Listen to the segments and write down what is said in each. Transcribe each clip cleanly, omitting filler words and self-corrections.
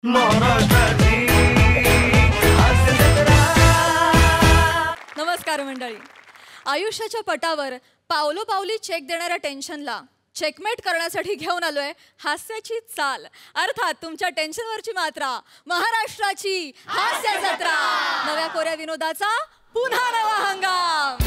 नमस्कार मंडळी. आयुष्याच्या पटावर पावलोपावली चेक देणाऱ्या टेन्शनला चेकमेट करण्यासाठी घेऊन आलोय हास्याची चाल, अर्थात तुमच्या टेन्शनवरची मात्रा, महाराष्ट्राची हास्य जत्रा. नव्या कोऱ्या विनोदाचा पुन्हा नवा हंगाम.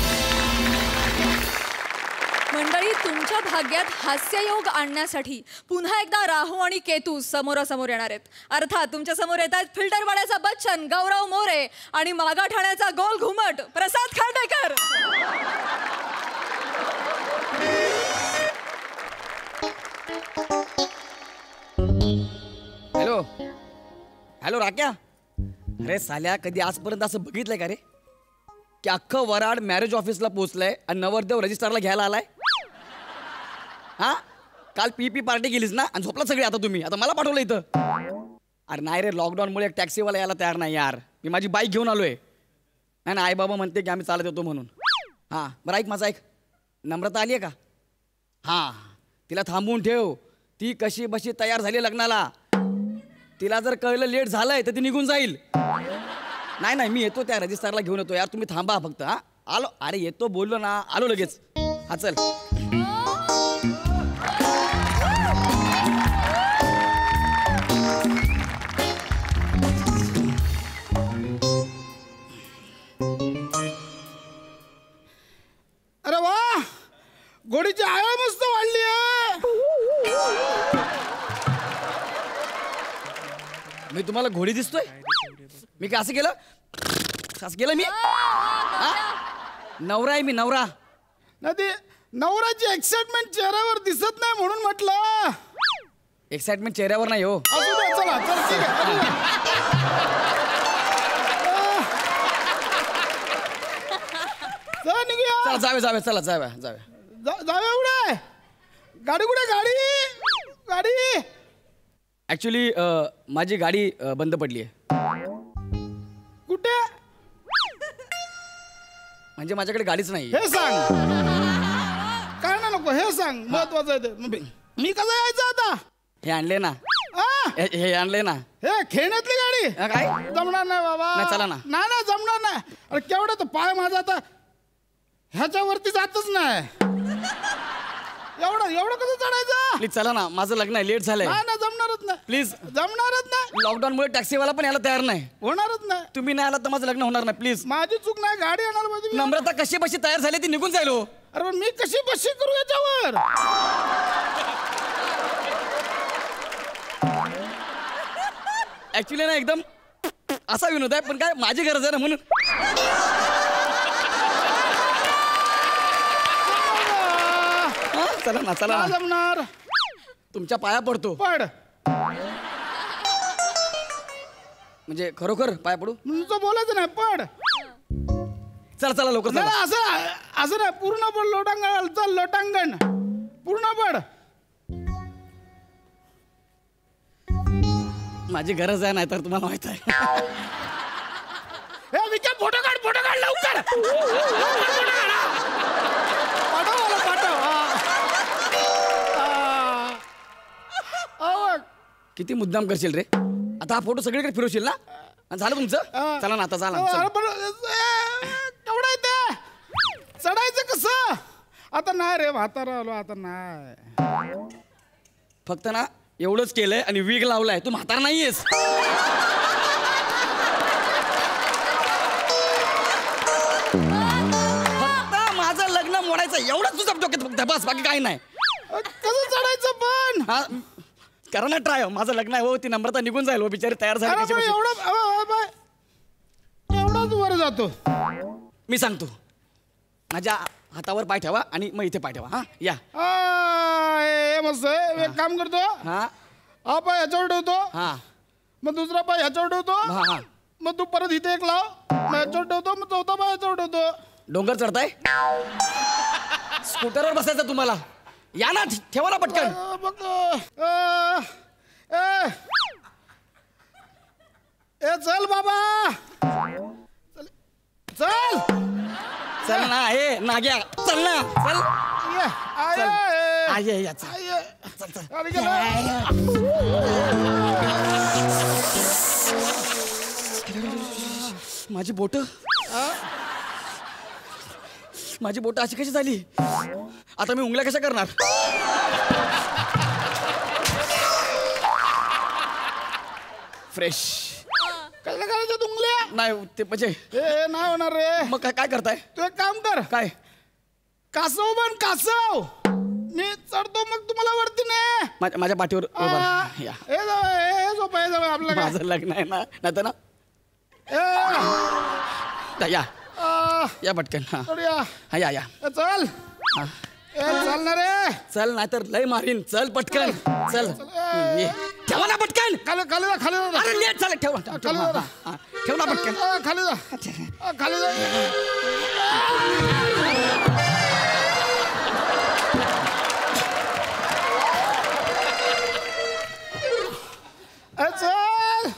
मंडळी, तुमच्या भाग्यात हास्ययोग आणण्यासाठी पुन्हा एकदा राहू आणि केतू समोरासमोर येणार आहेत. अर्थात तुमच्या समोर येत आहेत फिल्टरवाड्याचा बच्चन गौरव मोरे आणि मागाठाण्याचा गोल घुमट प्रसाद खांडेकर. Hello hello Rakya. अरे साल्या, कधी आजपर्यंत असं बघितलंय का रे की अख्खं वराड मॅरेज ऑफिसला पोहोचलंय आणि नवरदेव रजिस्टरला घ्यायला आलाय? हा, काल पी पार्टी केलीस ना आणि झोपला सगळे. आता तुम्ही आता मला पाठवलं इथं. अरे नाही रे, लॉकडाऊनमुळे एक टॅक्सीवाला यायला तयार नाही यार. मी माझी बाईक घेऊन आलोय. नाही ना, आई बाबा म्हणते की आम्ही चालत येतो म्हणून. हां बरं, ऐक माझा ऐक. नम्रता आली आहे का? हां, तिला थांबवून ठेव. ती कशी बशी तयार झाली लग्नाला. तिला जर कळलं लेट झालंय तर ती निघून जाईल. नाही नाही, मी येतो, त्या रजिस्टरला घेऊन येतो यार. तुम्ही थांबा फक्त. हां आलो. अरे येतो बोललो ना, आलो लगेच. हा चल. अरे वा, घोडीची आळ मस्त वाढली आहे. मी तुम्हाला घोडी दिसतोय? मी काय असं केलं? असं केलं मी? नवरा आहे मी, नवरा. नाही, ती नवऱ्याची एक्साइटमेंट चेहऱ्यावर दिसत नाही म्हणून म्हटलं. एक्साइटमेंट चेहऱ्यावर नाही हो. असू दे, चला चल, ठीक आहे. चला निघूया. चला जाऊया जाऊया, चला जाऊया जाऊया. जाऊया. कुठे गाडी? कुठे गाडी? गाडी ऍक्च्युली माझी गाडी बंद पडली आहे. कुठे? म्हणजे माझ्याकडे गाडीच नाही. हे सांग. काय ना नको हे सांग, महत्वाचं आहे ते. मी कसं यायचं आता? हे आणले ना, आ? हे आणले ना. हे खेळण्यातली गाडी काय जमणार नाही बाबा. नाही, चला ना. नाही जमणार नाही. अरे केवढं तर पाय माझा आता ह्याच्यावरती जातच नाही. एवढं कसं चढायचं? प्लीज चला ना, माझं लग्न आहे, लेट झालंय. नाही जमणारच नाही. प्लीज. जमणारच नाही. लॉकडाऊनमुळे टॅक्सीवाला पण यायला तयार नाही. होणारच नाही. तुम्ही नाही आला तर माझं लग्न होणार नाही. प्लीज. माझी चूक नाही, गाडी येणार माझी. नम्रता कशी बशी तयार झाली, ती निघून जाईल. हो अरे पण मी कशी बशी करू याच्यावर? ऍक्च्युली ना एकदम असा विनोद आहे, पण काय माझी गरज आहे ना म्हणून. चला ना, चला नाही ना. जमणार. तुमच्या पाया पडतो. पड. म्हणजे खरोखर पाया पडू. तुमचं बोलायचं नाही, पड. चला चला लवकर चला. नाही, असं नाही. पूर्ण पड. लोटांगण चल, लोटांगण पूर्ण पड. माझी गरज आहे, नाही तर तुम्हाला माहित आहे. हे विचार, फोटो काढ लवकर. पाठव. किती मुद्दाम करशील रे. आता हा फोटो सगळीकडे फिरवशील ना. झालं तुमचं? चला ना आता, चला. केवढा येते? चढायचं कसं? आता नाही रे, म्हातारा आलो आता नाही. फक्त ना एवढंच केलंय आणि वीग लावलाय. तू म्हातारा नाहीयेस. फक्त माझं लग्न मोडायचं एवढंच तुझं डोक्यात फक्त, बस. बाकी काही नाही. कसं चढायचं पण? हा करा ना ट्राय. माझं लग्न आहे हो. ती नम्रता निघून जाईल हो, बिचारी तयार झाली. एवढाच वर जातो. मी सांगतो, माझ्या हातावर पाय ठेवा आणि मग इथे पाय ठेवा. हा या. मस्त. एक काम करतो. हा हा पाय ह्याच्यावर ठेवतो. हा मग दुसरा पाय ह्याच्यावर ठेवतो. हा हा. मग तू परत इथे एक लाव. मग ह्याच्यावर ठेवतो. मग चौथा पाय ह्याच्यावर ठेवतो. डोंगर चढताय? स्कूटरवर बसायचं तुम्हाला. या ना, ठेवा ना पटकन. चल बाबा, चल. चल ना. हे नाग्या, चल ना. चल. ये. ये. चल चल चल. अरे माझी बोट अशी कशी झाली? आता मी उंगल्या कशा करणार? फ्रेश कसं करायचं तुंगल्या? नाही ते म्हणजे हे नाही होणार रे. मग काय करताय? तू एक काम कर, काय? कासव बन कासव. मी चढतो मग तुम्हाला वरती ने. माझ्या पाठीवर उभा राहा. या. हे झोप आहे जवळ आपलं काय. माझं लग्न आहे ना, नाही तर ना. या या पटकन. हा या. हा या या. चल चल ना रे. चल नाही तर लय मारीन. चल पटकन चल. ये. ठेवा ना पटकन. खाली खाली जा खाली जा. अरे लेट चालेल. ठेवा खाली जा. ठेव ना पटकन. खाली जा खाली जा. चल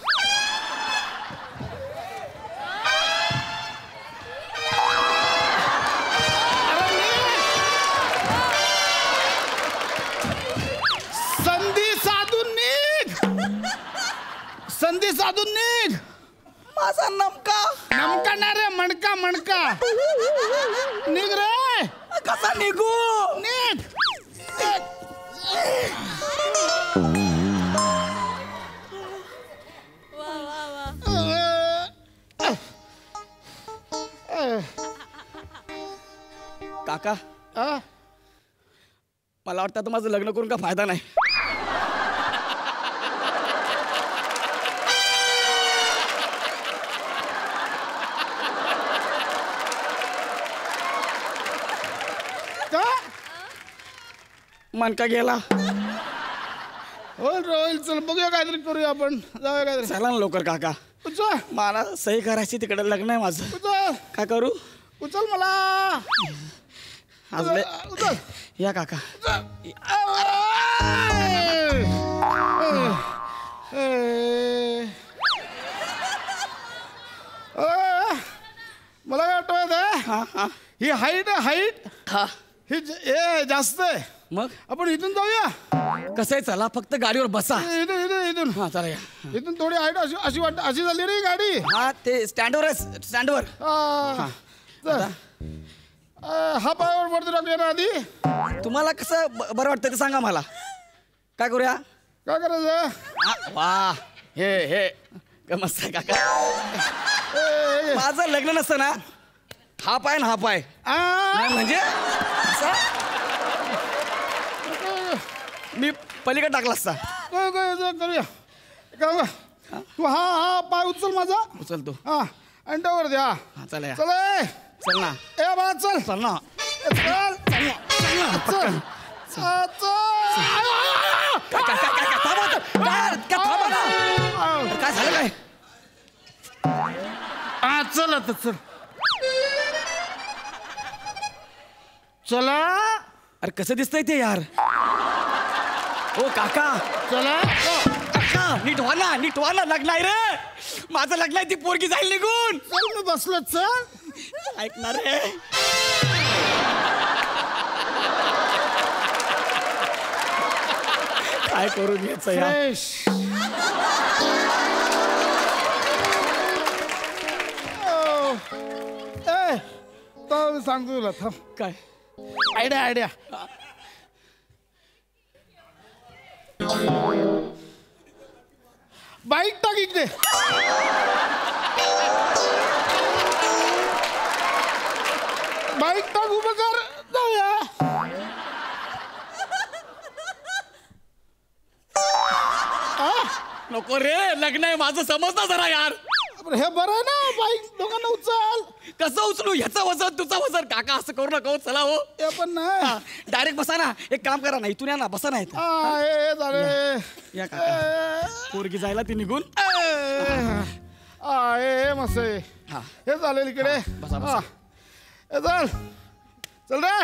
संधी साधून निघ. माझा नमका नमका ना रे, मणका मणका. निघ रे. कसा निघू? निघ. काका मला वाटतं आता माझं लग्न करून का फायदा नाही. मनका गेला. होईल चल बघूया काहीतरी करूया आपण. जाऊया काहीतरी. चला ना लवकर काका. उचल मला सही करायची तिकडे लग्न आहे माझं. उचल काय करू? उचल मला. आज उचल या काका. मला काय वाटत हा हा ही हाईट हा ही जास्त आहे. मग आपण इथून जाऊया. कसं आहे चला फक्त गाडीवर बसा. इथून इथून इथून हा चला या. इथून थोडी हाईट अशी अशी वाटत अशी झाली रे गाडी. हा ते स्टँडवर आहे स्टँडवर. चल. हा पायावर वरती टाकूया ना आधी. तुम्हाला कसं बरं वाटतं ते सांगा मला. काय करूया? काय करायचं? वा हे मस्त आहे काका. माझं लग्न नसतं ना हा पाय ना हा पाय नाही म्हणजे असा मी पलीकडे टाकला असता. करूया. काय तू हा पाय उचल माझा. उचलतो. हा अंड्यावर द्या. हा चला या. चल चल ना. ए बाळा चल. चल ना. चल चल काय झालं काय? चल आता चल. चला. अरे कसं दिसतंय ते यार? ओ काका चला. काका नीट व्हा ना लग्न आहे रे. माझं लग्न आहे ती पोरगी जाईल निघून. चल मी बसलो. चल. ऐकणार रे. काय करू घ्यायचं या? फ्रेश. तर सांगतो तुला थांब. काय आयडिया बाईक टाक इकडे. बाईक टाक उभं कर. जाऊया. नको रे लग्न आहे माझं समजता जरा यार. हे बरं आहे ना बाईक दोघांना उचल. कसं उचलू? ह्याचं वजन तुझं वजन. काका असं करू नका हो. चला हो. हे पण नाही. डायरेक्ट बसा ना. एक काम करा ना इथून या ना. बसा ना इथं. हे झाले. या काका. पोरगी जायला ती निघून. हे मस्त आहे. हा हे चालेल इकडे. बसा, बसा. हे चल चल रे.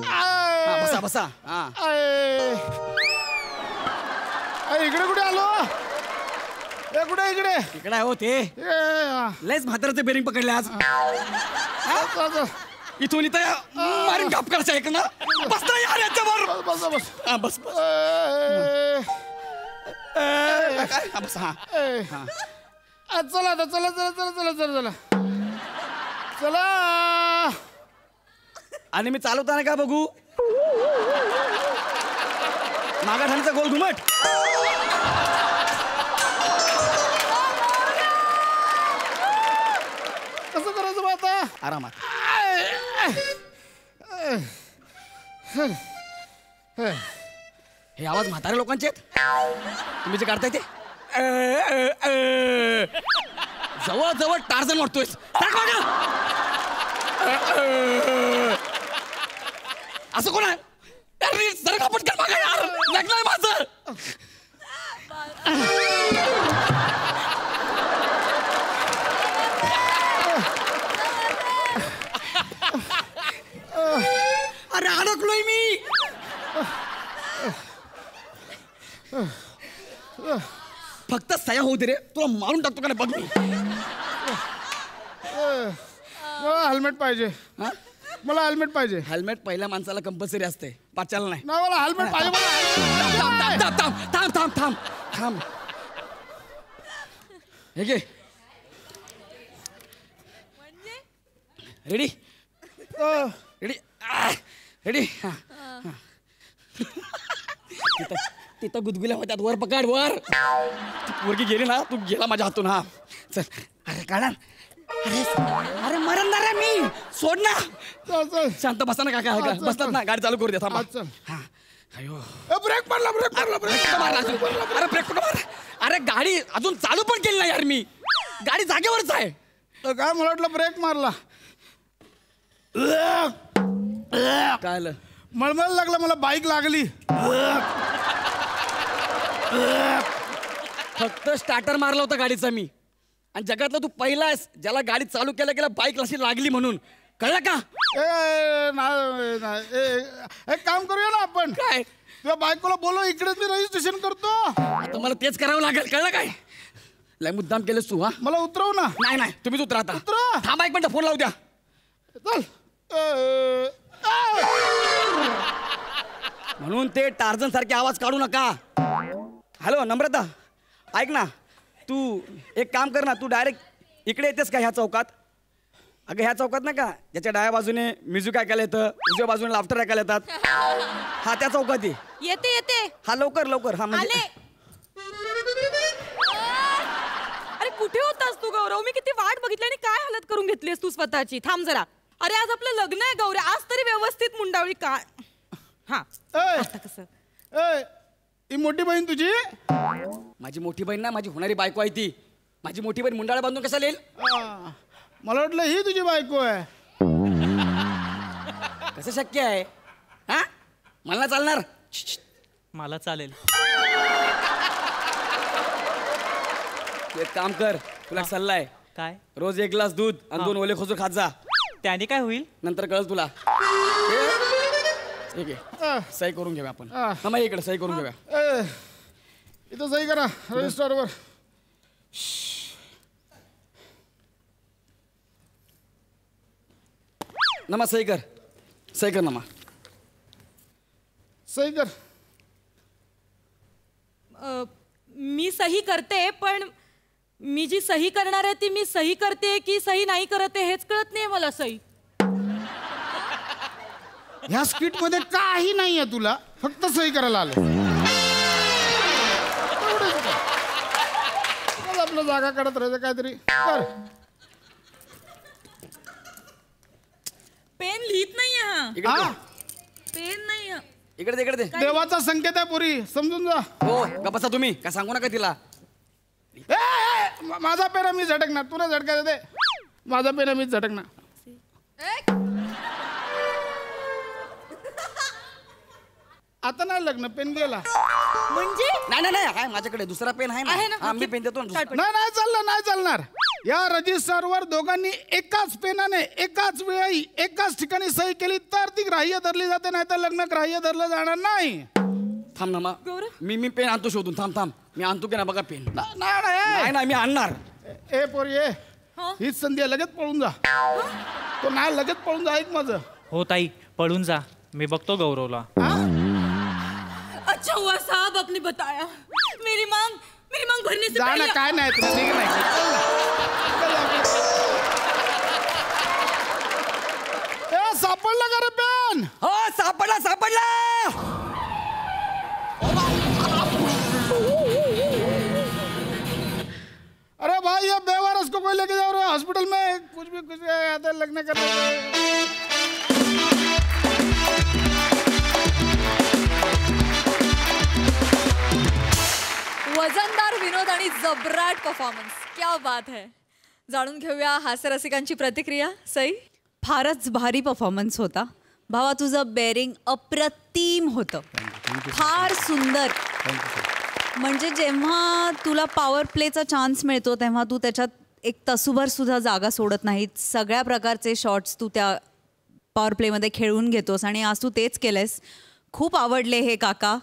हा, बसा बसा. हा इकडे कुठे आलो? हे कुठे इकडे? इकडे आहे हो ते. लयच म्हाताराचं बेरिंग पकडले आज. इथून इथं मारून काप करायचं आहे का ना? बस ना यार याच्यावर. बस बस हा बस बस. काय? हा बस. हा चला आता चला चला चला चला चला चला चला. आणि मी चालवताना का बघू मागा ठाण्याचा गोल घुमट. कसं करायचं मग आता? आरामात. हे आवाज म्हाताऱ्या लोकांचे आहेत तुम्ही जे काढताय ते. जवळ जवळ टार्झन वाटतोय. असं कोण आहे? जर का पटकन बघा यार, लग्न आहे माझं. अरे अडकलोय मी. फक्त सया होऊ दे रे, तुला मारून टाकतो का नाही बघ मी. मला हेल्मेट पाहिजे. हा? मला हेल्मेट पाहिजे. हेल्मेट पहिल्या माणसाला कंपल्सरी असते, पाच्याला नाही. नाही मला हेल्मेट पाहिजे. मला थांब थांब थांब थांब थांब थांब. हे घे. Ready ready ready. तिथं गुदगुल्या होत्यात, वर पकड वर. पोरगी गेली ना, तू गेला माझ्या हातून. हा चल. अरे काढा. अरे अरे मरणार आहे मी, सोड ना. चल चल शांत बसा ना काका. चल, बसतात ना, गाडी चालू करू दे. थांबा. चल. हा अयो ब्रेक मारला ब्रेक मारला ब्रेक अरे ब्रेक कुठं मार. अरे गाडी अजून चालू पण केली नाही यार मी. गाडी जागेवरच आहे. काय मला वाटलं ब्रेक मारला. काय आलं? मळमळ लागला मला. बाईक लागली. फक्त स्टार्टर मारला होता गाडीचा मी. आणि जगातला तू पहिला आहेस ज्याला गाडी चालू केल्या केल्या बाईक अशी लागली म्हणून. कळलं का? एक काम करूया ना आपण. काय? तुझ्या बायकोला बोलव, इकडेच मी रजिस्ट्रेशन करतो. आता मला तेच करावं लागेल. कळलं काय? लय मुद्दाम केलंस तू. हा मला उतरव ना. नाही नाही तुम्हीच उतरा आता. उतरा. थांबा एक मिनिट, फोन लावू द्या. चल. म्हणून ते टार्झन सारखे आवाज काढू नका. हॅलो नम्रता, ऐक ना, तू एक काम कर ना, तू डायरेक्ट इकडे येतेस का ह्या चौकात? अगं ह्या चौकात ना का, ज्याच्या डाव्या बाजूने म्युझिक ऐकायला येतं, उजव्या बाजूने लाफ्टर ऐकायला येतात. हा त्या चौकात येते येते. हा लवकर लवकर. हा आले. म्हणजे अरे कुठे होतास तू गौरव? मी किती वाट बघितली आणि काय हालत करून घेतलीस तू स्वतःची. थांब जरा. अरे आज आपलं लग्न आहे गौऱ्या, आज तरी व्यवस्थित मुंडावळी काय. हा आता कसं? ही मोठी बहीण तुझी? माझी मोठी बहीण ना, माझी होणारी बायको आहे ती. माझी मोठी बहीण मुंडाळा बांधून कसा येईल? मला वाटलं ही तुझी बायको आहे. कसं शक्य आहे? हा मला नाही चालणार. मला चालेल. तू एक काम कर, तुला एक सल्ला आहे. काय? रोज 1 ग्लास दूध आणि 2 ओले खोजूर खात जा. त्याने काय होईल? नंतर कळल तुला. ठीक आहे, सही करून घेऊया आपण. हा मग इकडे सही करून घेऊया. इथं सही करा रजिस्टरवर. नमा सही कर. सही कर नमा. सही कर. मी सही करते, पण मी जी सही करणार आहे ती मी सही करते की सही नाही करते हेच कळत नाही मला. सही ह्या स्किट मध्ये काही नाहीये तुला, फक्त सही करायला आलं. आपलं जागा काढत राहायचं काहीतरी कर. पेन लिहित नाहीये हा. इकडे दे. पेन नाही हा. इकडे दे, इकडे दे. देवाचा संकेत आहे पोरी, समजून जा. हो गप्पा तुम्ही काय सांगू नका तिला. माझा पेन मी झटकणार, तुला झटकायचं दे. माझा पेन मीच झटकणार. आता नाही लग्न, पेन गेला. म्हणजे नाही नाही नाही, आहे माझ्याकडे दुसरा पेन आहे आहे ना? ना. हा मी पेन देतो ना दुसरा. नाही नाही चालणार, नाही चालणार. या रजिस्टरवर दोघांनी एकाच पेनाने एकाच वेळी एकाच ठिकाणी सही केली तर ती ग्राह्य धरली जाते, नाही तर लग्न ग्राह्य धरलं जाणार नाही. थांब ना मग. गौरव? मी पेन आणतो शोधून. थांब थांब, मी आणतो की ना बघा पेन. नाही नाही नाही मी आणणार. ए पोरी ए, हा? हीच संधी आहे, लगेच पळून जा. तो नाही लगेच पळून जा. ऐक माझं. हो ताई, पळून जा. मी बघतो गौरवला. अच्छा हुआ साहब आपने बताया. मेरी मांग मरने से जा ना, पहले काय नाही तुला, ठीक नाही. ए, सापडला का रे पेन? हो सापडला सापडला. अरे भाई ये बेवारस को कोई लेके जाओ रे हॉस्पिटल में, कुछ आता है लगने करने. वजनदार विनोद आणि जबराट परफॉर्मन्स, क्या बात है. जाणून घेऊया हास्यरसिकांची प्रतिक्रिया. सई, फारच भारी परफॉर्मन्स होता भावा. तुझं बेरिंग अप्रतिम होतं, फार सुंदर. म्हणजे जेव्हा तुला पॉवर प्लेचा चान्स मिळतो तेव्हा तू त्याच्यात एक तसूभर सुद्धा जागा सोडत नाहीत. सगळ्या प्रकारचे शॉट्स तू त्या पॉवर प्लेमध्ये खेळून घेतोस आणि आज तू तेच केलंस. खूप आवडले हे काका.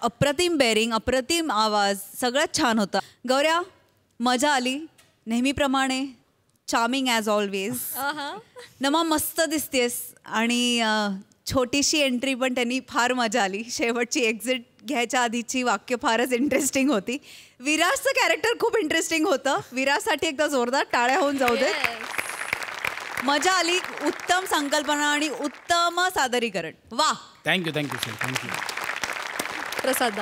अप्रतिम बेरिंग, अप्रतिम आवाज, सगळंच छान होतं. गौऱ्या, मजा आली नेहमीप्रमाणे. Charming as always. नमा मस्त दिसतेस आणि छोटीशी एंट्री पण त्यांनी फार मजा आली. शेवटची एक्झिट घ्यायच्या आधीची वाक्य फारच इंटरेस्टिंग होती. विराजचं कॅरेक्टर खूप इंटरेस्टिंग होतं. विराजसाठी एकदा जोरदार टाळ्या होऊन जाऊ दे. मजा आली. उत्तम संकल्पना आणि उत्तम सादरीकरण. वा. Thank you sir, thank you. प्रसाद.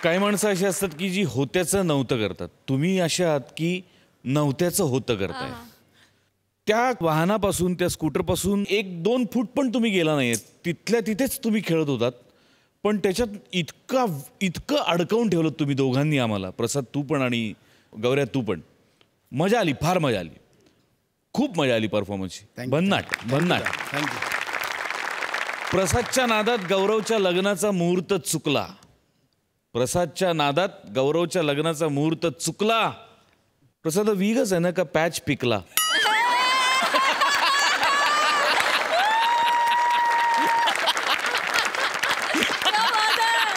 काही माणसं अशी असतात की जी होत्याचं नव्हतं करतात. तुम्ही अशा आहात की नव्हत्याचं होतं करताय. त्या वाहनापासून, त्या स्कूटरपासून 1-2 फूट पण तुम्ही गेला नाहीत. तिथल्या तिथेच तुम्ही खेळत होतात. पण त्याच्यात इतकं अडकवून ठेवलं तुम्ही दोघांनी आम्हाला. प्रसाद तू पण आणि गौऱ्या तू पण. मजा आली, फार मजा आली. खूप मजा आली परफॉर्मन्सची. भन्नाट. थँक्यू. प्रसादच्या नादात गौरवच्या लग्नाचा मुहूर्त चुकला. प्रसादच्या नादात गौरवच्या लग्नाचा मुहूर्त चुकला. प्रसाद वीगच आहे ना का पॅच पिकला.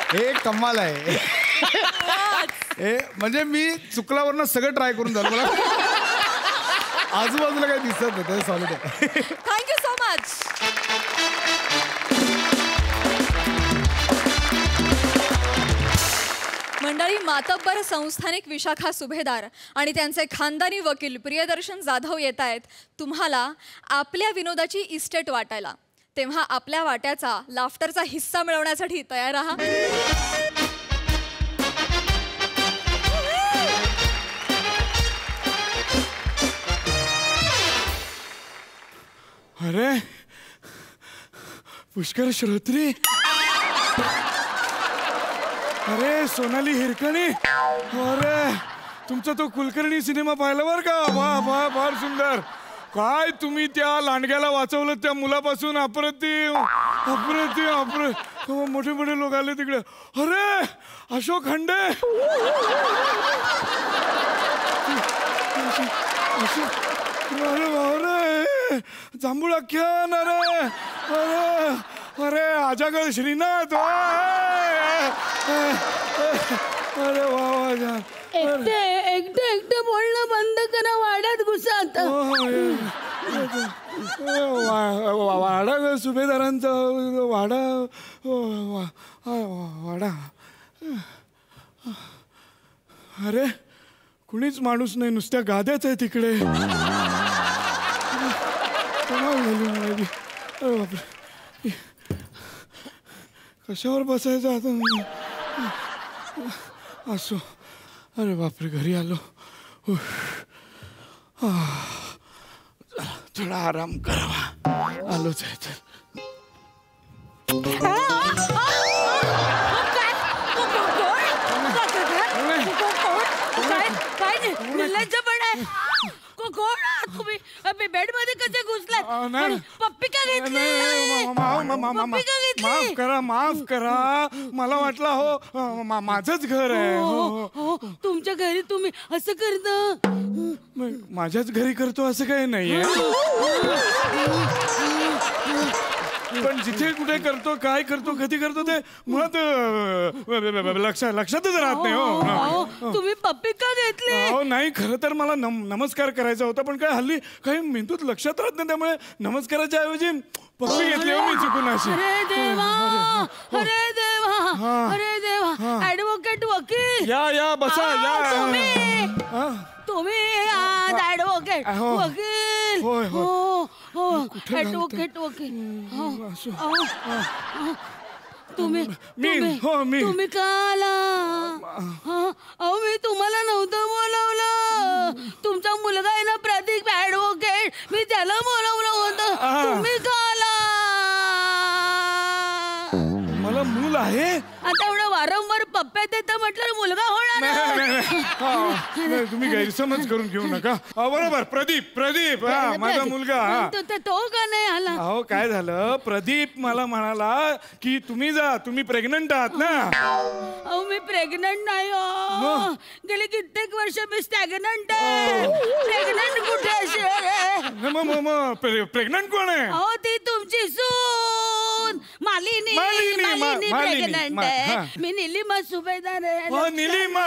हे कमाल आहे. हे म्हणजे मी चुकल्यावरनं सगळं ट्राय करून झालं. मला आजूबाजूला काही दिसत नाही. सॉलिड आहे. Thank you so much. मंडळी, मातब्बर संस्थानिक विशाखा सुभेदार आणि त्यांचे खानदानी वकील प्रियदर्शन जाधव येत आहेत तुम्हाला आपल्या विनोदाची इस्टेट वाटायला. तेव्हा आपल्या वाट्याचा लाफ्टरचा हिस्सा मिळवण्यासाठी तयार राहा. अरे पुष्कर श्रोत्री, अरे सोनाली हिरकणी, अरे तुमचा तो कुलकर्णी सिनेमा पाहिला बरं का. वा वा, फार सुंदर. काय तुम्ही त्या लांडग्याला वाचवलं त्या मुलापासून. अप्रतिम अप्रतिम अप्रतिम. मोठे मोठे लोक आले तिकडे. अरे अशोक खंडे, अरे बाबरे, जांभूळ आख्यान. अरे अरे अरे आजागळ श्रीनाथ. अरे वा वा जान. एकटे बोलणं बंद करा. वाड्यात घुसा आता. वाडा सुभेदारांचा वाडा. वाडा. अरे कुणीच माणूस नाही, नुसत्या गाद्याच आहे तिकडे. बापरे, कशावर बसायचं आता. असो. अरे बापरे, घरी आलो. थोडा आराम करावा. आलोच आहे तर. तुम्ही बेड मध्ये कसे घुसलात. पप्पी का घेतली. माफ करा. मला वाटलं हो माझंच घर आहे. तुमच्या घरी तुम्ही असं करता. माझ्याच घरी करतो असं काही नाहीये. पण जिथे कुठे करतो, काय करतो, कधी करतो ते मुळात लक्षातच राहत नाही. हो तुम्ही पप्पी का घेतली. हो नाही, खरं तर मला नमस्कार करायचा होता, पण काय हल्ली काही मेंदूत लक्षात राहत नाही. त्यामुळे नमस्काराच्या ऐवजी पप्पी घेतली हो मी चुकून अशी. अरे देवा, अरे देवा. अरे देवा ऍडव्होकेट वकील या बसा या तुम्ही ऍडव्होकेट हो. वकील होय, होय. हो कुठं घालतोय? ऍडव्होकेट वकील असं. तुम्ही मी. तुम्ही का आला अहो मी तुम्हाला नव्हतं बोलवलं तुमचा मुलगा आहे ना प्रतीक ऍडव्होकेट मी त्याला बोलवलं होतं तुम्ही का आला मला मूल आहे आता एवढं वारंवार पप्प्यात येतं म्हटलं मुलगा होणार नाही, तुम्ही गैरसमज करून घेऊ नका बरोबर प्रदीप माझा मुलगा तो का नाही आला अहो काय झालं प्रदीप मला म्हणाला की तुम्ही प्रेग्नंट आहात ना अहो मी प्रेग्नंट नाही हो गेले कित्येक वर्ष मी स्टॅग्नंट आहे प्रेग्नंट कुठे असेल प्रेग्नंट कोण आहे अहो ती तुमची सून मालिनी प्रेग्नंट आहे मी निलिमा सुभेदार आहे निलिमा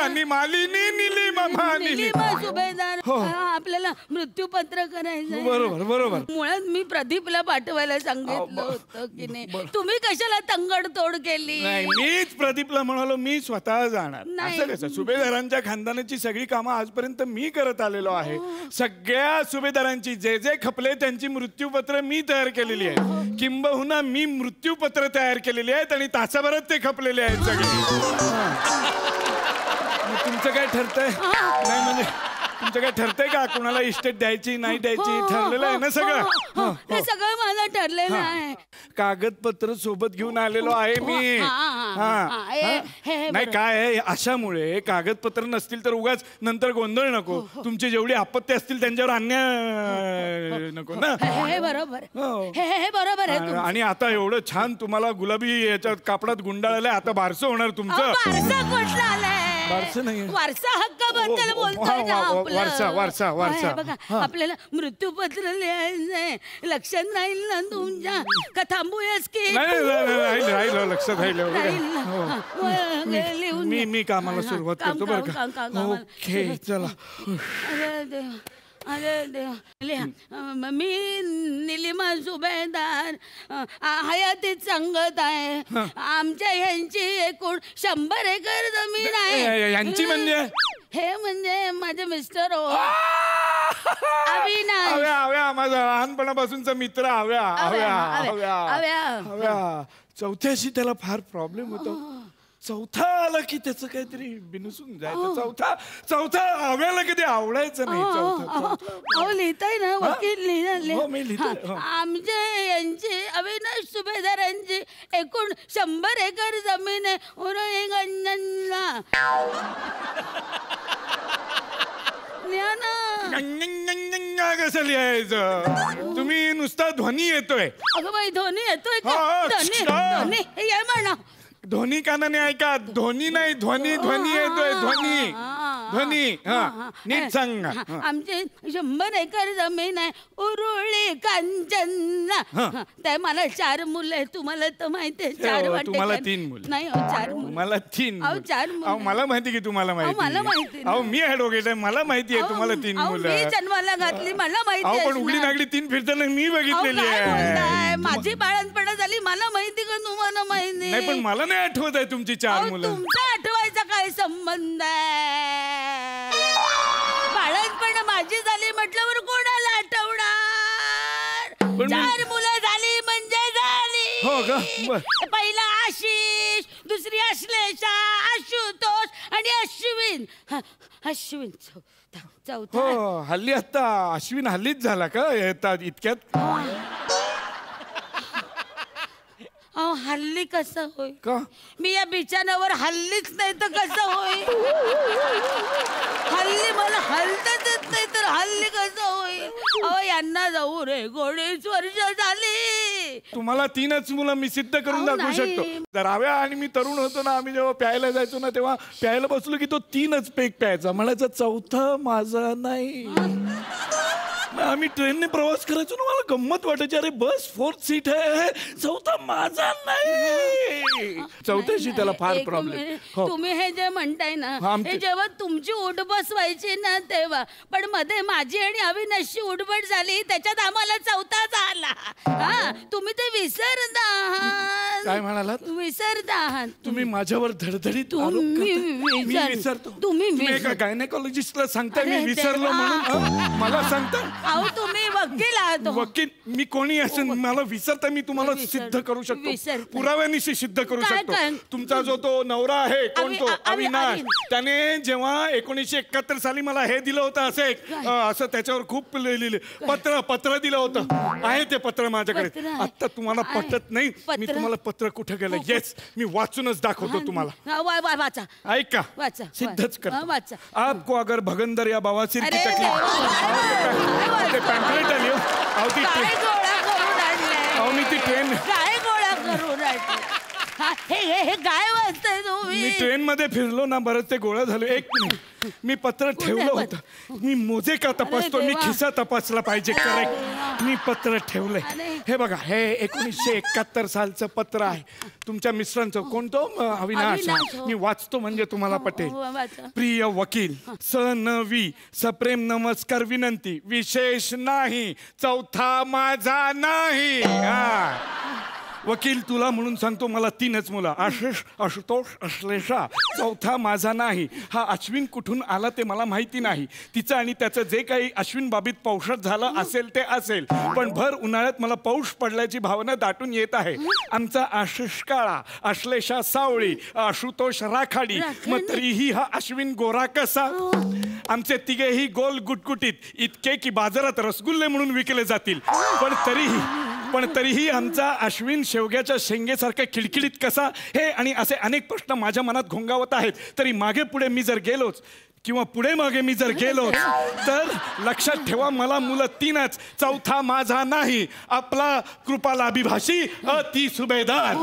सुभेदार आपल्याला मृत्यूपत्र करायचं बरोबर मुळात मी प्रदीपला पाठवायला सांगितलं होतं की नाही तुम्ही कशाला तंगडतोड केली नाही मीच प्रदीपला म्हणालो मी स्वतः जाणार असं कसं सुभेदारांच्या खानदानाची सगळी कामं आजपर्यंत मी करत आलेलो आहे सगळ्या सुभेदारांची जे जे खपले त्यांची मृत्यूपत्र मी तयार केलेली आहे किंबहुना मी मृत्यूपत्र तयार केलेली आहेत आणि तासाभरात ते खपलेले आहेत सगळे तुमचं काय ठरतंय नाही म्हणजे तुमचं काय ठरतंय का कुणाला इस्टेट द्यायची नाही द्यायची ठरलेलं आहे ना सगळं ते सगळं माझं ठरलेलं आहे कागदपत्र सोबत घेऊन आलेलो आहे मी नाही काय आहे अशामुळे कागदपत्र नसतील तर उगाच नंतर गोंधळ नको तुमची जेवढी आपत्ती असतील त्यांच्यावर अन्याय नको ना हे बरोबर हे बरोबर आहे आणि आता एवढं छान तुम्हाला गुलाबी याच्यात कापडात गुंडाळलंय आता बारसं होणार तुमचं कुठलं आलंय वारसा नाही वारसा हक्काबद्दल बोलतोय ना वारसा बघा आपल्याला मृत्यूपत्र लिहायचंय लक्षात राहील ना तुमच्या का थांबूयास की राहील लक्षात लिहून मी कामाला सुरुवात करतो बरं का ओके चला अरे देवा लिहा मी निलिमा सुभेदार हयातीत सांगत आहे आमच्या ह्यांची एकूण 100 एकर जमीन आहे यांची म्हणजे हे म्हणजे माझे मिस्टर हो अविनाश हव्या माझा लहानपणापासूनचा मित्र हव्या चौथ्याशी त्याला फार प्रॉब्लेम होतो चौथा आला की त्याचं काहीतरी बिनसून जायचं चौथा हव्याला कधी आवडायचं नाही अहो लिहिताय ना वकील मी लिहितो आमच्या यांची अविनाश सुभेदारांची एकूण 100 एकर जमीन आहे कसं लिहायचं तुम्ही नुसता ध्वनी येतोय अगं बाई ध्वनी येतोय ध्वनी ये म्हणा ध्वनी कानाने ऐका ध्वनी नाही ध्वनी येतोय ध्वनी नीट सांग आमची 100 एकर जमीन आहे उरुळी कांचन ते मला 4 मुलं आहे तुम्हाला तर माहिती आहे 4 वाटे तुम्हाला 3 मुलं नाही 4 मुलं मला 3 4 मुलं मला माहिती की तुम्हाला माहिती मला माहिती अहो मी ऍडव्होकेट आहे मला माहिती आहे तुम्हाला 3 मुलं मी जन्माला घातली मला माहिती आहे पण उघडी नागडी 3 फिरताना मी बघितलेली आहे माझी बाळंतपणा झाली मला माहिती का तुम्हाला माहिती नाही पण मला नाही आठवत आहे तुमची 4 मुलं तुमचा आठवायचा काय संबंध आहे बाळंतपण माझी झाली म्हटल्यावर कोणाला आठवणार 4 मुलं झाली म्हणजे झाली हो का पहिला आशिष दुसरी अश्लेषा आशुतोष आणि अश्विन चौथा हो हल्ली आता अश्विन हल्लीच झाला का इतक्यात हल्ली कसं होईल का मी या बिछाण्यावर हल्लीच नाही तर कसं होईल हल्ली मला हलताच येत नाही तर हल्ली कसं होईल यांना जाऊ रे 40 वर्ष झाली तुम्हाला 3च मुलं मी सिद्ध करून दाखवू शकतो राव्या आणि मी तरुण होतो ना आम्ही जेव्हा प्यायला जायचो ना तेव्हा प्यायला बसलो की तो 3च पेक प्यायचा म्हणायचा चौथा माझा नाही आम्ही ट्रेनने प्रवास करायचो ना, मला गंमत वाटायची. अरे बस 4th सीट आहे, चौथा माझा नाही. चौथ्याशी त्याला फार एक प्रॉब्लेम. मिनिट. हो. तुम्ही हे जे म्हणताय ना, हा, आमचे- हे जेव्हा तुमची उठबस व्हायची ना तेव्हा, पण मध्ये माझी आणि अविनाशची उठबट झाली, त्याच्यात आम्हाला चौथाच आला. हा, तुम्ही ते विसरता आहात. काय म्हणालात? विसरता आहात तुम्ही माझ्यावर धडधडीत आरोप तुम्ही करताय. मी विसर- विसरतो. तुम्ही एका विसर- गायनेकॉलॉजिस्टला सांगताय मी अरे विसरलो देवा. म्हणून? मला सांगताय अहो तुम्ही वकील आहात हो. वकील मी कोणी असेल, मला विसरता मी तुम्हाला सिद्ध करू शकतो, विसरता. पुराव्यानिशी सिद्ध करू काय शकतो. काय? तुमचा जो तो नवरा आहे, कोण तो अविनाश, अविनाश. त्याने जेव्हा 1971 साली मला हे दिलं होतं, असं त्याच्यावर खूप लिहिलं पत्र दिलं होतं. आहे ते पत्र माझ्याकडे. पत्र आहे. आता तुम्हाला आहे. पटत नाही, मी पत्र. तुम्हाला पत्र कुठे गेलं. येस, मी वाचूनच दाखवतो तुम्हाला. वाचा. ऐका, वाचा. सिद्धच हा, करतो. वाचा. आपको अगर भगंदर या बवासीर की अरे तकलीफ, देवा. ते पॅम्पलेट आली हो. अहो, ती काय गोळा करून आणलंय? अहो, मी ती ट्रेन काय गोळा करून आणलंय? हा, हे काय वाचताय मी तुम्ही? ट्रेन मध्ये फिरलो ना, बरंच ते गोळा झालं. एक मिनिट, मी पत्र ठेवलं होतं. मी मोजे का तपासतो, मी देवा. खिसा तपासला पाहिजे. करेक्ट, मी पत्र ठेवलंय. अरे. हे बघा, हे 1971 सालचं पत्र आहे. तुमच्या मिस्टरांचं. कोणतो? अविनाश. अविनाश, हो. मी वाचतो म्हणजे तुम्हाला पटेल. हो, वाचा. प्रिय वकील, सनवी सप्रेम नमस्कार विनंती. विशेष नाही, चौथा माझा नाही. वकील, तुला म्हणून सांगतो, मला 3च मुलं, आशिष, आशुतोष, अश्लेषा. चौथा माझा नाही. हा अश्विन कुठून आला ते मला माहिती नाही. तिचं आणि त्याचं जे काही अश्विन बाबीत पौषध झालं असेल ते असेल, पण भर उन्हाळ्यात मला पौष पडल्याची भावना दाटून येत आहे. आमचा आशिष काळा, अश्लेषा सावळी, आशुतोष राखाडी, मग तरीही हा अश्विन गोरा कसा? आमचे तिघेही गोल गुटगुटीत, इतके की बाजारात रसगुल्ले म्हणून विकले जातील. पण तरीही आमचा अश्विन शेवग्याच्या शेंगेसारखा खिळखिळीत कसा? हे आणि असे अनेक प्रश्न माझ्या मनात घोंगावत आहेत. तरी मागे पुढे मी जर गेलोच, किंवा पुढे मागे मी जर गेलोच, तर लक्षात ठेवा, मला मुलं 3च, चौथा माझा नाही. आपला कृपालाभिभाषी अति सुभेदार.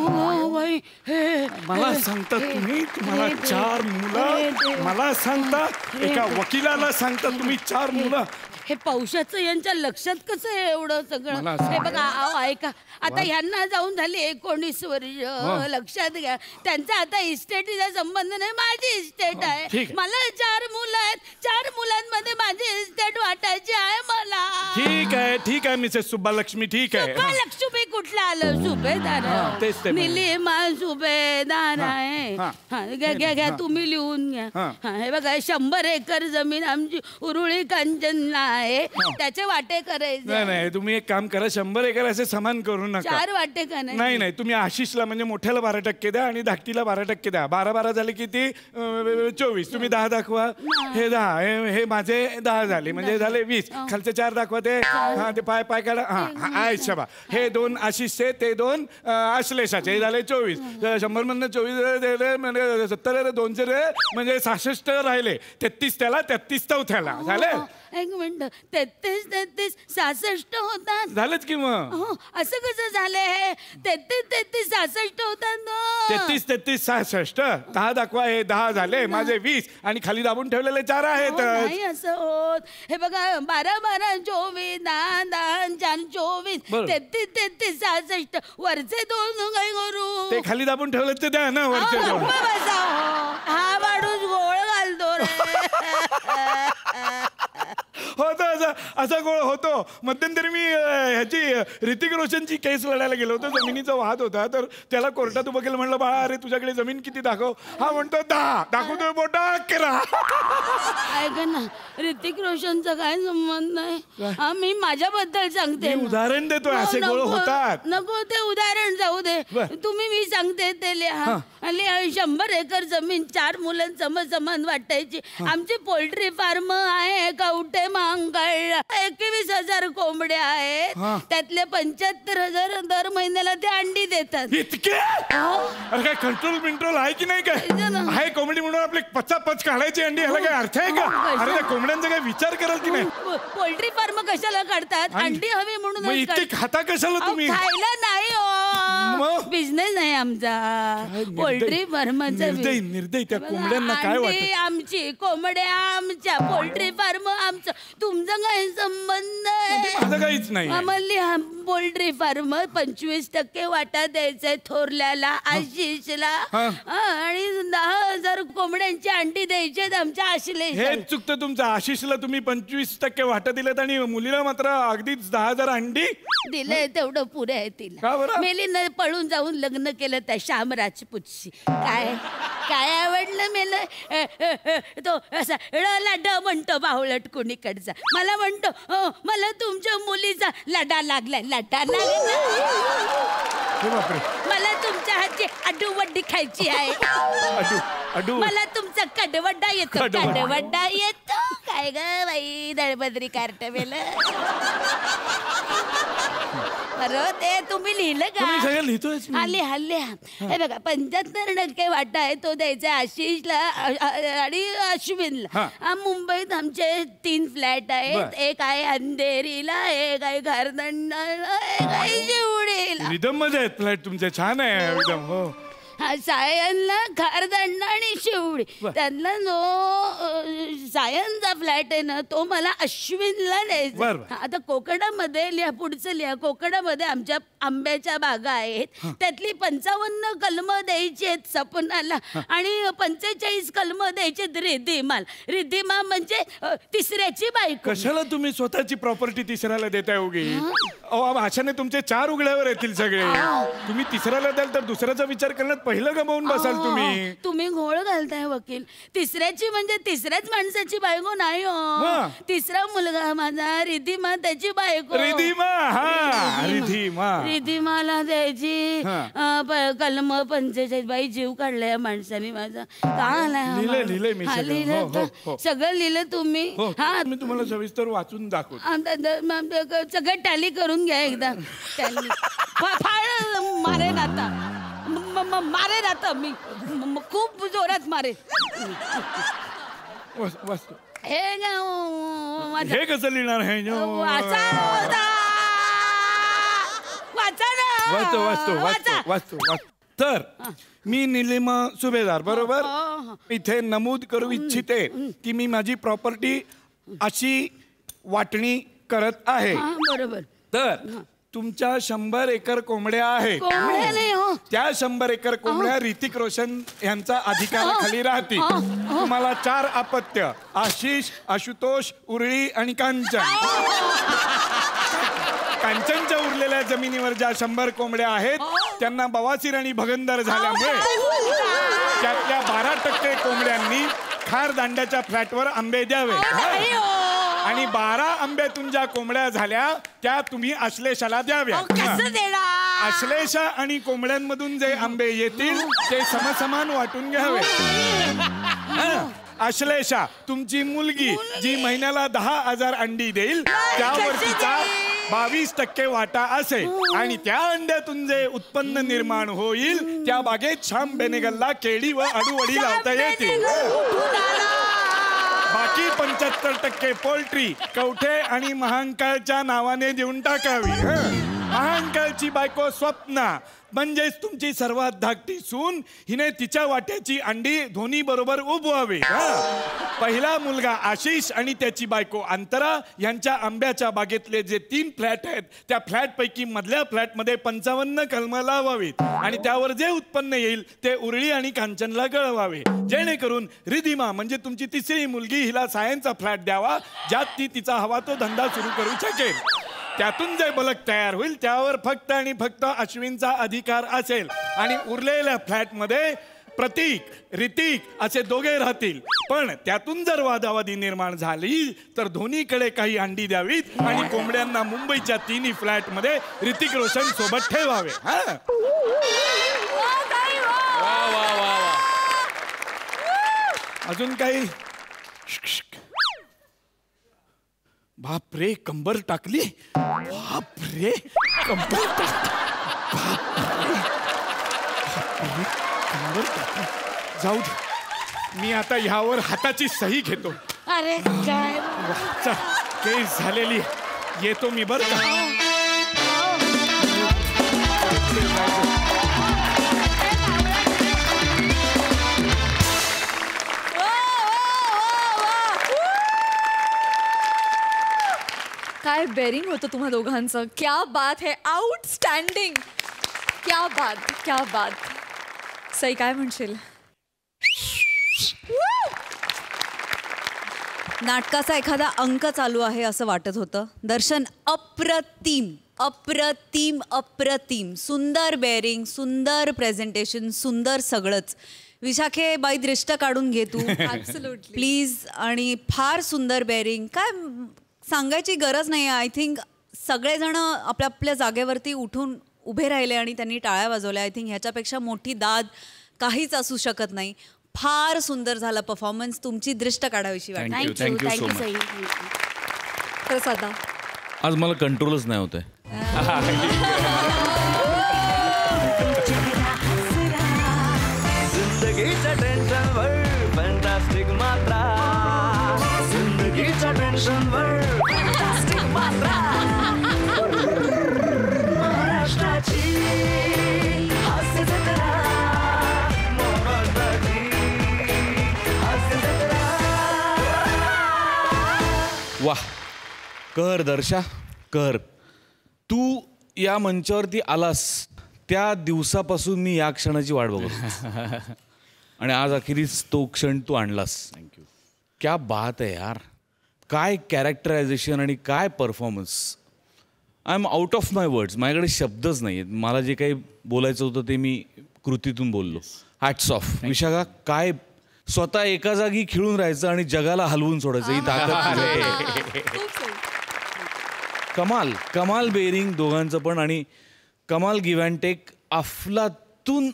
मला सांगता तुम्हाला 4 मुलं. मला सांगता, एका वकिलाला सांगता तुम्ही 4 मुलं. हे पौषाचं यांच्या लक्षात कसं आहे एवढं सगळं? मला हे बघा, अहो ऐका, आता ह्यांना जाऊन झाली 19 वर्ष. लक्षात घ्या, त्यांचा आता इस्टेटीचा संबंध नाही, माझी इस्टेट आहे. ठीक आहे. मला 4 मुलं आहेत. 4 मुलांमध्ये माझी इस्टेट वाटायची आहे मला. ठीक आहे मिसेस सुब्बालक्ष्मी, ठीक आहे. लक्ष्मी कुठलं आलं? सुभेदार. तेच ते. निलिमा सुभेदार आहे. घ्या तुम्ही लिहून घ्या. हे बघा, 100 एकर जमीन आमची उरुळी कांचनला आहे, त्याचे वाटे करायचे. नाही, तुम्ही एक काम करा, 100 एकर असे समान करू नका. 4 वाटे का नाही, तुम्ही आशिषला म्हणजे मोठ्याला 12% द्या आणि धाकटीला 12% द्या. 12 झाले किती? 24. तुम्ही 10 दाखवा. हे 10, हे माझे 10 झाले, म्हणजे झाले 20. खालचे 4 दाखवा. ते ते पाय काढा. आहे शबा. हे 2 आशिषचे, ते 2 अश्लेषाचे, हे झाले 24. 100 मधनं 24 म्हणजे 70, 200 म्हणजे 66 राहिले. 33 त्याला, 33 चौथ्याला झाले. एक मिनिट, 33 66 होतात. झालंच की मग. असं कसं झालंय? 33 66 होतात ना. 33 66. 10 दाखवा. हे 10 झाले, माझे 20 आणि खाली दाबून ठेवलेले 4 आहेत. नाही असं होत. हे बघा, 12 12 24 10 10 4 24 33 66. वरचे 2 काय करू? ते खाली दाबून ठेवले ते द्या ना वरचे 2. हा माणूस गोळ घालतो रे. होतो असा गोळ होतो. मध्यंतरी मी ह्याची ऋतिक रोशनची केस लढायला गेलो होतो. जमिनीचा वाद होता, तर त्याला कोर्टात उभं केलं. म्हणलं, बाळा, अरे तुझ्याकडे जमीन किती दाखव. हा म्हणतो 10. दाखवतोय बोटा 11. ऐका ना, ऋतिक रोशनचा काय संबंध नाही. मी माझ्याबद्दल सांगते. मी उदाहरण देतोय, असे गोळ होतात. नको ते उदाहरण जाऊ दे. तुम्ही मी सांगते ते लिहा. 100 एकर जमीन 4 मुलं समान वाटायची. आमची पोल्ट्री फार्म आहे, कवठे महांकाळ. 21,000 कोंबड्या आहेत. त्यातले 75,000 दर महिन्याला ते अंडी देतात. इतके? अरे काय कंट्रोल आहे की नाही? काय आहे कोंबडी म्हणून आपली पचापच काढायची अंडी, ह्याला काय अर्थ आहे का? अरे त्या कोंबड्यांचा काय विचार कराल की नाही? पोल्ट्री फार्म कशाला काढतात? अंडी हवी म्हणून. इतके खाता कशाला तुम्ही? खायला नाही. मग? बिझनेस आहे आमचा पोल्ट्री फार्मचा निर्दय त्या कोंबड्यांना काय वाटत? आमची कोंबड्या आमच्या पोल्ट्री फार्म आमचं तुमचं काय संबंध आहे? माझं काहीच नाही. आम्हाला पोल्ट्री फार्म 25% वाटा द्यायचंय थोरल्याला आशिषला आणि 10,000 कोंबड्यांची अंडी द्यायची आमच्या आशिलेश. हेच चुकतं तुमचं. आशिषला तुम्ही 25% वाटा दिलेत आणि मुलीला मात्र अगदीच 10,000 अंडी दिलंय. तेवढं पुरे आहे तिला. का बरं? मेलीनं पळून जाऊन लग्न केलं त्या श्याम राजपूतशी. काय काय आवडलं मेलं तो असा लाडा म्हणतो बाहुलट कुणीकडचा. मला म्हणतो मला तुमच्या मुलीचा लाडा लागलाय. लाडा लागला. मला तुमच्या हातची अडूवड्डी खायची आहे. मला तुमचा कडवड्डा येतो. कडवड्डा येतो. काय ग बाई दळबद्री कार्ट मेलं. बरं ते तुम्ही लिहिलं का? हल्ली हे बघा 75% वाटा आहे तो द्यायचा आशिषला आणि अश्विनला. मुंबईत आमचे 3 फ्लॅट आहेत. एक आहे अंधेरीला, एक आहे घरदंडाला, एक आहे शिवडीला. रिदम मध्ये आहेत फ्लॅट तुमचे. छान आहे एकदम. हो सायनला घरदंड आणि शिवडी. त्यांना जो सायनचा फ्लॅट आहे ना तो मला अश्विनला द्यायचा. आता कोकणामध्ये लिहा पुढचं लिहा. कोकणामध्ये आमच्या आंब्याच्या बागा आहेत. त्यातली 55 कलमं द्यायची आहेत सपनाला आणि 45 कलमं द्यायची रिद्धिमाल. रिद्धिमा म्हणजे तिसऱ्याची बायको. कशाला तुम्ही स्वतःची प्रॉपर्टी तिसऱ्याला देताय उगी? अशाने तुमचे 4 उघड्यावर येतील सगळे. तुम्ही तिसऱ्याला द्याल तर दुसऱ्याचा विचार करण्यात पहिलं गमावून बसाल तुम्ही. तुम्ही घोळ घालताय वकील. तिसऱ्याची म्हणजे तिसऱ्याच माणसाची बायको नाही हो. तिसरा मुलगा माझा रिद्धिमा त्याची बायको. रिद्धिमाला द्यायची कलम 45. बाई जीव काढलाय या माणसाने माझा. का लिहिलं सगळं लिहिलं तुम्ही? मी तुम्हाला सविस्तर वाचून दाखवतो. सगळं टॅली करून घ्या एकदा. टॅली मारेन आता. मारेन आता मी. खूप जोरात मारेन. हे कसं लिहिणार आहे? वाचतो. तर मी निलिमा सुभेदार बरोबर इथे नमूद करू इच्छिते की मी माझी प्रॉपर्टी अशी वाटणी करत आहे. बरोबर. तर तुमच्या 100 एकर कोंबड्या आहेत. त्या 100 एकर कोंबड्या ऋतिक रोशन यांचा अधिकाराखाली राहतील. तुम्हाला 4 अपत्य आशिष, आशुतोष, उरळी आणि कांचन. कांचनच्या उरलेल्या जमिनीवर ज्या 100 कोंबड्या आहेत त्यांना बवासीर आणि भगंदर झाल्यामुळे त्यातल्या 12% कोंबड्यांनी खार दांड्याच्या फ्लॅटवर आंबे द्यावे आणि 12 आंब्यातून ज्या कोंबड्या झाल्या त्या तुम्ही आश्लेषाला द्याव्या. आश्लेषा आणि कोंबड्यांमधून जे आंबे येतील ते समसमान वाटून घ्यावे. आश्लेषा तुमची मुलगी जी महिन्याला 10,000 अंडी देईल त्यावर तिचा 22% वाटा असेल आणि त्या अंड्यातून जे उत्पन्न निर्माण होईल त्या बागेत श्याम बेनेगलला केळी व अडूवडी लावता येतील. बाकी 75% पोल्ट्री कवठे आणि महांकाळच्या नावाने देऊन टाकावी. महांकाळची बायको स्वप्ना म्हणजेच तुमची सर्वात धाकटी सून हिने तिच्या वाट्याची अंडी दोन्ही बरोबर उबवावी. पहिला मुलगा आशिष आणि त्याची बायको अंतरा यांच्या आंब्याच्या बागेतले जे 3 फ्लॅट आहेत त्या फ्लॅट पैकी मधल्या फ्लॅटमध्ये 55 कलमं लावावीत आणि त्यावर जे उत्पन्न येईल ते उरळी आणि कांचनला गळवावे जेणेकरून रिधिमा म्हणजे तुमची तिसरी मुलगी हिला सायन्सचा फ्लॅट द्यावा ज्यात ती तिचा हवा तो धंदा सुरू करू शकेल. त्यातून जे बलक तयार होईल त्यावर फक्त आणि फक्त अश्विनचा अधिकार असेल आणि उरलेल्या फ्लॅटमध्ये प्रतीक ऋतिक असे दोघे राहतील. पण त्यातून जर वादावादी निर्माण झाली तर दोन्हीकडे काही अंडी द्यावीत आणि कोंबड्यांना मुंबईच्या 3 फ्लॅटमध्ये ऋतिक रोशन सोबत ठेवावे. अजून काही? बापरे कंबर टाकली. बापरे कंबर टाकली. जाऊ दे मी आता ह्यावर हाताची सही घेतो. अरे काय केस झालेली येतो मी बरं का. काय बेरिंग होतं तुम्हा दोघांचं. क्या बात है, आउटस्टँडिंग. क्या बात, क्या बात. सई काय म्हणशील? नाटकाचा एखादा अंक चालू आहे असं वाटत होतं. दर्शन अप्रतिम अप्रतिम अप्रतिम. सुंदर बेअरिंग, सुंदर प्रेझेंटेशन, सुंदर सगळंच. विशाखे बाई दृष्ट काढून घे तू Absolutely. प्लीज. आणि फार सुंदर बेअरिंग. काय सांगायची गरज नाही. आय थिंक सगळेजण आपल्या आपल्या जागेवरती उठून उभे राहिले आणि त्यांनी टाळ्या वाजवल्या. आय थिंक ह्याच्यापेक्षा मोठी दाद काहीच असू शकत नाही. फार सुंदर झाला परफॉर्मन्स. तुमची दृष्ट काढावीशी वाटते. Thank you so much. खरंच आता आज मला कंट्रोलच नाही होत आहे. जिंदगीच्या टेन्शनवर फॅन्टास्टिक मात्रा. जिंदगीच्या टेन्शनवर फॅन्टास्टिक मात्रा. महाराष्ट्राची हास्य जत्रा. महाराष्ट्राची हास्य जत्रा. वाह, कर दर्शा कर. तू या मंचावरती आलास त्या दिवसापासून मी या क्षणाची वाट बघतो आणि आज अखेरीस तो क्षण तू आणलास. थँक्यू. क्या बात आहे यार. काय कॅरेक्टरायझेशन आणि काय performance. I am out of my words. माझ्याकडे शब्दच नाही आहेत. मला जे काही बोलायचं होतं ते मी कृतीतून बोललो. Hats off. विशाखा, काय स्वतः एका जागी खिळून राहायचं आणि जगाला हलवून सोडायचं ही ताकद. कमाल कमाल बेअरिंग दोघांचं पण. आणि कमाल गिव्ह अँड टेक. अफलातून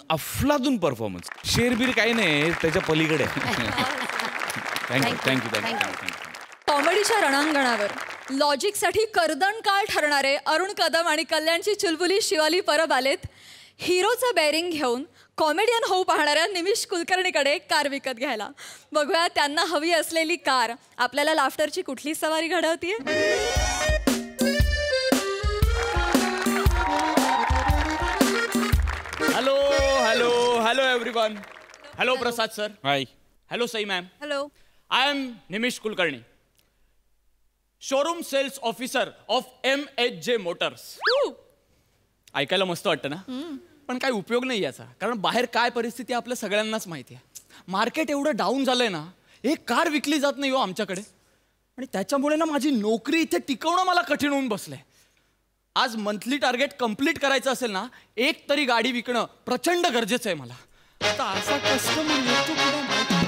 परफॉर्मन्स. शेरबीर काही नाही, त्याच्या पलीकडे. Thank you thank you thank you. कॉमेडीच्या रणांगणावर लॉजिकसाठी कर्दनकाळ ठरणारे अरुण कदम आणि कल्याणची चुलबुली शिवाली परब आलेत हिरोचं बेअरिंग घेऊन कॉमेडियन होऊ पाहणाऱ्या निमिष कुलकर्णीकडे कार विकत घ्यायला. बघूया त्यांना हवी असलेली कार आपल्याला लाफ्टरची कुठली सवारी घडवतीये. Hello hello hello everyone. Hello Prasad sir. Hi. Hello Sai ma'am. Hello. I am Nimish Kulkarni, showroom sales officer of MHJ motors. ऐकायला मस्त वाटतं ना, पण काही उपयोग नाही याचा. कारण बाहेर काय परिस्थिती आपल्या सगळ्यांनाच माहिती आहे. मार्केट एवढं डाऊन झालंय ना, एक कार विकली जात नाही हो आमच्याकडे. आणि त्याच्यामुळे ना माझी नोकरी इथे टिकवणं मला कठीण होऊन बसलंय. आज मंथली टार्गेट कंप्लीट करायचं असेल ना, एक तरी गाडी विकणं प्रचंड गरजेचं आहे मला. आता असा कस्टमर येतो कुठे माहिती.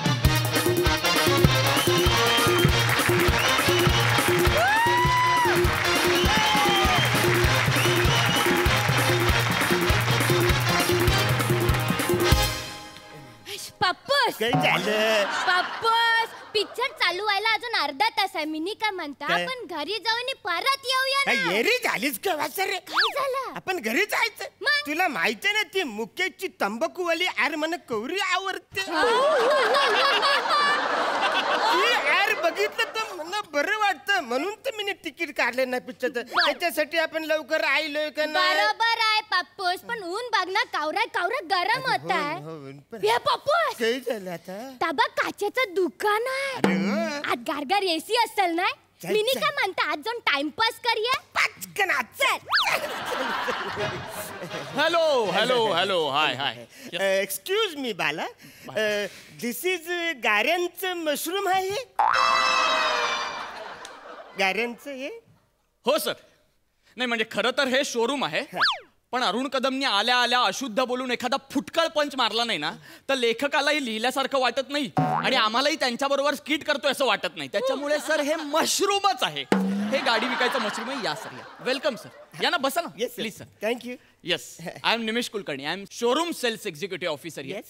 पप्पूस काय झालं? पप्पूस, पिक्चर चालू व्हायला अजून अर्धा तास आहे. मी काय म्हणता काय? आपण घरी जाऊन परत येऊया ना. येरी झालीच का वासर रे? काय झालं? आपण घरी जायचं. मग? तुला माहिती ना ती मुकेशची तंबाखूवाली आर मला कवरी आवडते. ती आर बघितलं तर मला बरं वाटतं, म्हणून तर मी तिकीट काढले ना पिक्चरचं. त्याच्यासाठी आपण लवकर आलोय का नाही? बरोबर आहे पप्पूस, पण ऊन बघ ना, कावरा कावरा गरम होत आहे. हे पप्पूस, काय झालं आता? ताबा काचेचं दुकान आहे. आज गारगार एसी असेल ना. चल, मी चल. काय म्हणता आज जाऊन टाइमपास करूया. पटकन चल. Hello hello hello hi hi. Excuse me Bala, this is गाऱ्यांचं मशरूम आहे. गाऱ्यांचं हे? हो सर. नाही म्हणजे खरं तर हे शोरूम आहे, पण अरुण कदमनी आल्या आल्या अशुद्ध बोलून एखादा फुटकळ पंच मारला नाही ना, तर लेखकालाही लिहिल्यासारखं वाटत नाही आणि आम्हालाही त्यांच्याबरोबर स्किट करतोय असं वाटत नाही. त्याच्यामुळे सर हे मशरूमच आहे. हे गाडी विकायचं मशरूम आहे. या सर, या. Welcome sir. या ना, बसा ना. Yes please sir. Thank you. Yes, I am Nimish Kulkarni. I am showroom sales executive officer. Yes.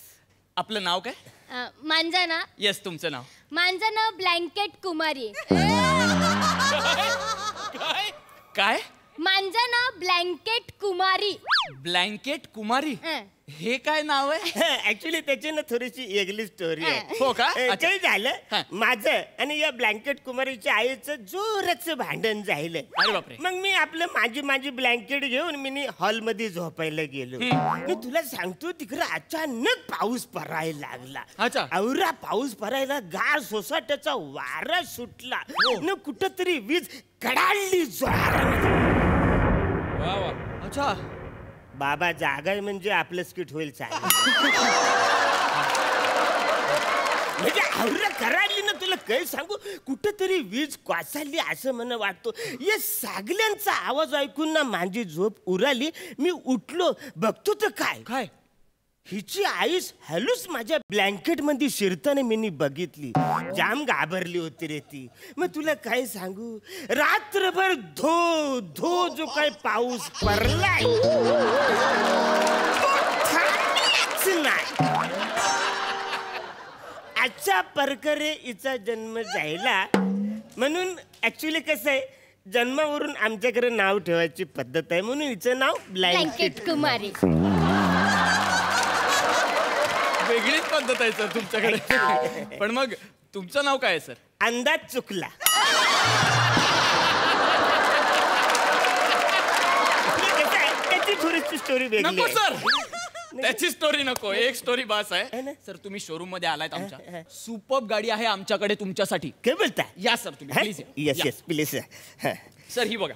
आपलं नाव काय? माझं ना, येस, तुमचं नाव? माझं नाव ब्लँकेट कुमारी. काय काय? माझं नाव ब्लँकेट कुमारी. ब्लँकेट कुमारी? हं. हे काय नाव आहे? ऍक्च्युली त्याची ना थोडीशी वेगळी स्टोरी आहे. हो का? काय झालं, हा. माझं आणि या ब्लँकेट कुमारीच्या आईचं जोराचं भांडण झालं. अरे बापरे. मग मी आपलं माझी ब्लँकेट घेऊन मी हॉलमध्ये झोपायला गेलो. मी तुला सांगतो, तिकडे अचानक पाऊस पडायला लागला. अच्छा. औरा पाऊस पडायला, गार सोसाट्याचा वारा सुटला न, कुठंतरी वीज कडाडली जोरात. अच्छा बाबा जागा आहे म्हणजे आपलं स्किट होईल चालेल. म्हणजे आवरा कराडली ना, तुला काही सांगू, कुठंतरी वीज कोसळली असं मला वाटतो. या सागल्यांचा आवाज ऐकून ना माझी झोप उराली. मी उठलो, बघतो तर काय हिची आईस हॅलूच माझ्या ब्लँकेट मध्ये शिरताना मी बघितली. जाम घाबरली होती रे ती. मग तुला काय सांगू, रात्रभर धो धो जो काय पाऊस पडलाय तो थांबलाच नाही. अशा प्रकारे हिचा जन्म झाला. म्हणून ऍक्च्युली कसं आहे, जन्मावरून आमच्याकडे नाव ठेवायची पद्धत आहे, म्हणून हिचं नाव ब्लँकेट कुमारी. वेगळीच पद्धत आहे सर तुमच्याकडे. पण मग तुमचं नाव काय आहे सर? अंदाज चुकला. त्याची थोडीशी स्टोरी वेगळी नको आहे. सर, त्याची स्टोरी नको, एक स्टोरी बास आहे. सर तुम्ही शोरूम मध्ये आलायत आमच्या, सुपर्ब गाडी आहे आमच्याकडे तुमच्यासाठी. काय बोलता? या सर तुम्ही please. Yes yes please. Sir ही बघा.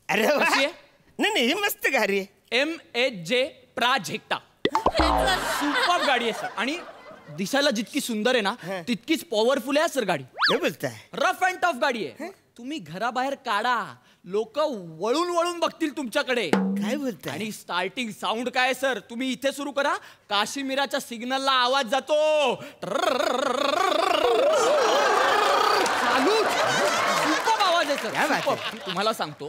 अरे वा. कशी आहे? नाही ही मस्त गाडी आहे. MHJ प्राजक्ता. सुपर्ब गाडी आहे सर, आणि दिसायला जितकी सुंदर आहे ना तितकीच पॉवरफुल आहे सर गाडी. काय बोलताय? रफ अँड टफ गाडी आहे. तुम्ही घराबाहेर काढा, लोक वळून वळून बघतील तुमच्याकडे. काय बोलताय? आणि स्टार्टिंग साऊंड काय सर, तुम्ही इथे सुरू करा, काश्मीराच्या सिग्नलला आवाज जातो. चालू सुपर्ब आवाज आहे सर. सुपर्ब. तुम्हाला सांगतो,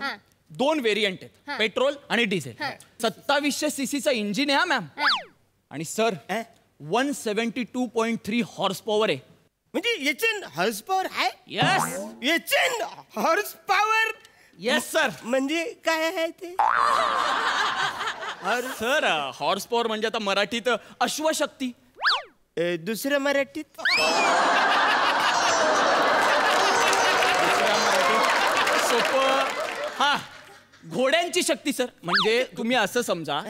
2 व्हेरियंट आहेत, पेट्रोल आणि डिझेल. 2700 सीसीचं इंजिन आहे मॅम. आणि सर 172.3 हॉर्स पॉवर आहे. म्हणजे याचे हॉर्स पॉवर आहे? येस. याचे हॉर्स पॉवर? Yes sir. म्हणजे काय आहे ते? सर हॉर्स पॉवर म्हणजे आता मराठीत अश्वशक्ती. दुसऱ्या मराठीत? सोपं. हा, घोड्यांची शक्ती सर. म्हणजे तुम्ही असं समजा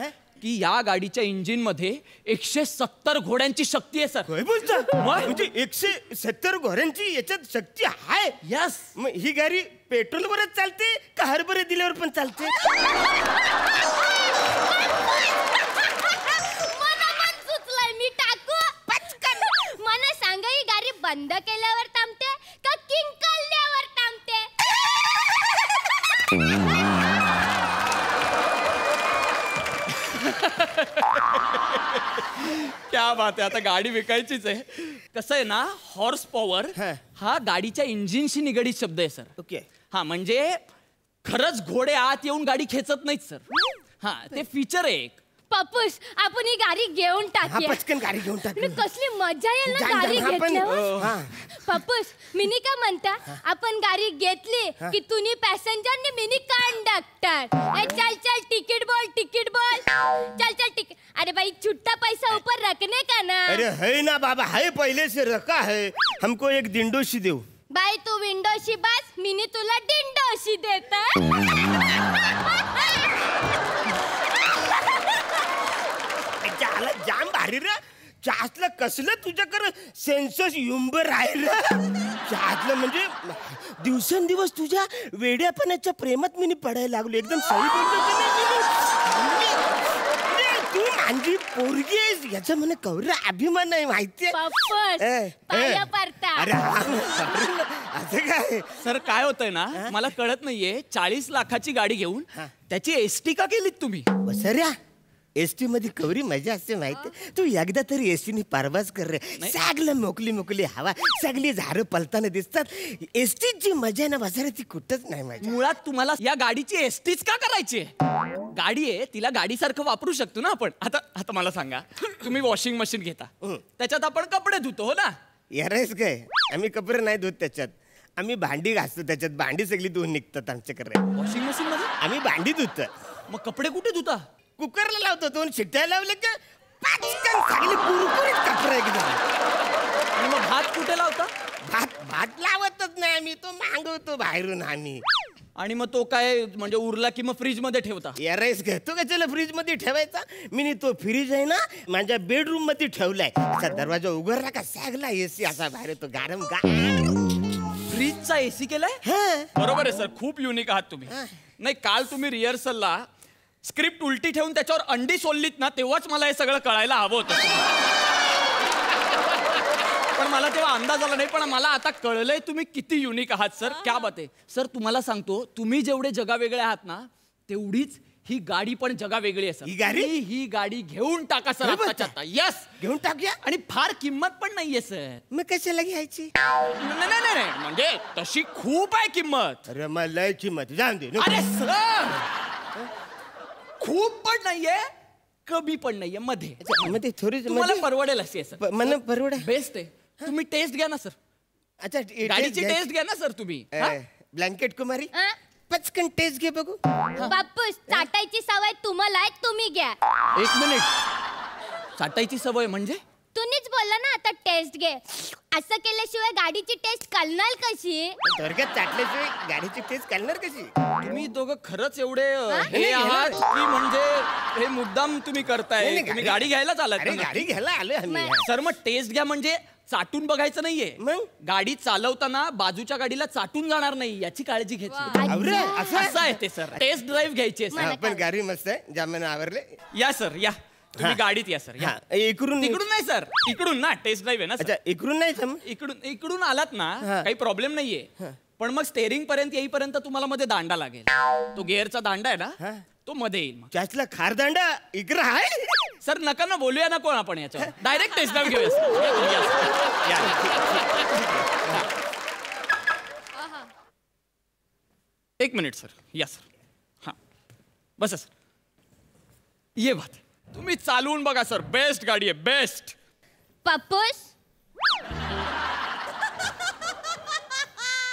की या गाडीच्या इंजिन मध्ये 170 घोड्यांची शक्ती आहे सर. काय बोलता? म्हणजे 170 घोड्यांची याच्यात शक्ती आहे? यस. मग ही गाडी पेट्रोलवरच चालते का हरभरे दिल्यावर पण चालते? मला पण सुचलंय, मी टाकू पटकन. मला सांगा, ही गाडी बंद केल्यावर थांबते का किंकाळल्यावर थांबते? क्या बात आहे. आता गाडी विकायचीच आहे. कसं आहे ना, हॉर्स पॉवर हा गाडीच्या इंजिनशी निगडीत शब्द आहे सर. ओके. हा, म्हणजे खरंच घोडे आत येऊन गाडी खेचत नाहीत सर. हा, ते फीचर आहे एक. पप्पूस, आपण ही गाडी घेऊन टाकूया. पटकन गाडी घेऊन टाक. कसली मजा येईल ना गाडी घेतल्यावर. पप्पूस, मिनी का म्हणता, आपण गाडी घेतली की तुम्ही पॅसेंजर ने मिनी कंडक्टर. चल चल तिकीट बोल, तिकीट बोल. चल चल तिकीट. अरे भाई, छुट्टा पैसा ऊपर रखने का ना. अरे है ना बाबा, है पहले से रखा है. हमको एक डिंडोशी देऊ. बाई, तू विंडोशी बस, मिनी तुला डिंडोशी देता. जाम भारी रे. चहातलं कसलं तुझ्याकडं सेन्सस युंबर आहे रे. चहातलं म्हणजे दिवसेंदिवस तुझ्या वेड्यापणाच्या प्रेमात मी पडायला लागलो. एकदम सही बोलतो. तू माझी पोरगी आहेस याचा मला कौर अभिमान आहे, माहितीये. पाया पडता. अरे असं काय सर, काय होतंय ना, मला कळत नाहीये, 40 लाखाची गाडी घेऊन त्याची एसटी का केलीत तुम्ही? बसऱ्या, एसटी मध्ये कवरी मजा असते माहिती. तू एकदा तरी एसटीने परवास कर रे. सगळं मोकली मोकली हवा, सगळी झाडं पलताना दिसतात. एसटीत जी मजा आहे ना बसऱ्या, ती कुठंच नाही मजा. मुळात तुम्हाला या गाडीची एसटीच का करायची आहे? गाडी आहे, तिला गाडीसारखं वापरू शकतो ना आपण. आता मला सांगा, तुम्ही वॉशिंग मशीन घेता, त्याच्यात आपण कपडे धुतो, हो ना? यारेस काय, आम्ही कपडे नाही धुत त्याच्यात. आम्ही भांडी घासतो त्याच्यात. भांडी सगळी धुवून निघतात आमच्याकडे. वॉशिंग मशीन मध्ये आम्ही भांडी धुतो. मग कपडे कुठे धुता? कुकरला लावतो. 2 शिट्ट्या लावले का पटकन चांगली कुरकुरीत कपडे एकदम. आणि मग भात कुठे लावता? भात लावतच नाही आम्ही, तो मागवतो बाहेरून आम्ही. आणि मग तो काय म्हणजे उरला की मग फ्रीज मध्ये ठेवता? यारेस काय, तो कशाला फ्रीज मध्ये ठेवायचा? मी तो फ्रीज आहे ना माझ्या बेडरूम मध्ये ठेवलाय. असा दरवाजा उघडला का सगळा एसी असा बाहेर तो गारम फ्रीजचा एसी केलाय? बरोबर आहे सर, खूप युनिक आहात तुम्ही. नाही, काल तुम्ही रिहर्सलला स्क्रिप्ट उलटी ठेवून त्याच्यावर अंडी सोललीत ना, तेव्हाच मला हे सगळं कळायला हवं होतं. पण मला तेव्हा अंदाज आला नाही, पण मला आता कळलंय तुम्ही किती युनिक आहात सर. क्या बात आहे सर. तुम्हाला सांगतो, तुम्ही जेवढे जगावेगळे आहात ना, तेवढीच ही गाडी पण जगावेगळी आहे सर. ही गाडी घेऊन टाका सर आताच्या आता. यस, घेऊन टाकूया. आणि फार किंमत पण नाहीये सर. मग कशाला घ्यायची? नाही, म्हणजे तशी खूप आहे किंमत. अरे मग लय किंमत, जाऊन दे. अरे सर, खूप पण नाहीये, कमी पण नाहीये, मध्ये थोडी तुम्हाला परवडेल अशी आहे सर. मला परवडेल. बेस्ट आहे. तुम्ही टेस्ट घ्या ना सर. अच्छा, गाडीची टेस्ट घ्या ना सर तुम्ही. ब्लँकेट कुमारी, पचकन टेस्ट घे बघू. बापूस, चाटायची सवय तुम्हाला आहे, तुम्ही घ्या. एक मिनिट, चाटायची सवय म्हणजे? तुम्हीच बोलला ना आता टेस्ट घे. असं केल्याशिवाय गाडीची टेस्ट कळणार कशी? थोडक्यात चाटल्याशिवाय गाडीची टेस्ट कळणार कशी? तुम्ही दोघं खरंच एवढे हे आहात की म्हणजे हे मुद्दाम तुम्ही करताय? तुम्ही गाडी घ्यायलाच आलात? गाडी घ्यायला आलोय सर. मग टेस्ट घ्या म्हणजे चाटून बघायचं नाहीये. मग गाडी चालवताना बाजूच्या गाडीला चाटून जाणार नाही याची काळजी घ्यायची. असं आहे ते सर. टेस्ट ड्राईव्ह घ्यायची आहे. पण गाडी मस्त आहे, जामाने आवरले. या सर, या तुम्ही गाडीत या सर. इकडून नाही सर, इकडून ना टेस्ट ड्राईव्ह आहे ना. अच्छा, इकडून नाही, इकडून आलात ना, काही प्रॉब्लेम नाहीये. पण मग स्टेअरिंग पर्यंत येईपर्यंत तुम्हाला मध्ये दांडा लागेल. तो गिअरचा दांडा आहे ना, तो मध्ये येईल. त्यातला खारदांडा इकडं आहे सर. नका ना बोलूया ना कोण आपण याच्यावर. डायरेक्ट टेस्ट ड्राईव्ह घेऊया. एक मिनिट सर. या सर. हा, बसा सर. ये बात. तुम्ही चालवून बघा सर. बेस्ट गाडी आहे, बेस्ट. पप्पूस,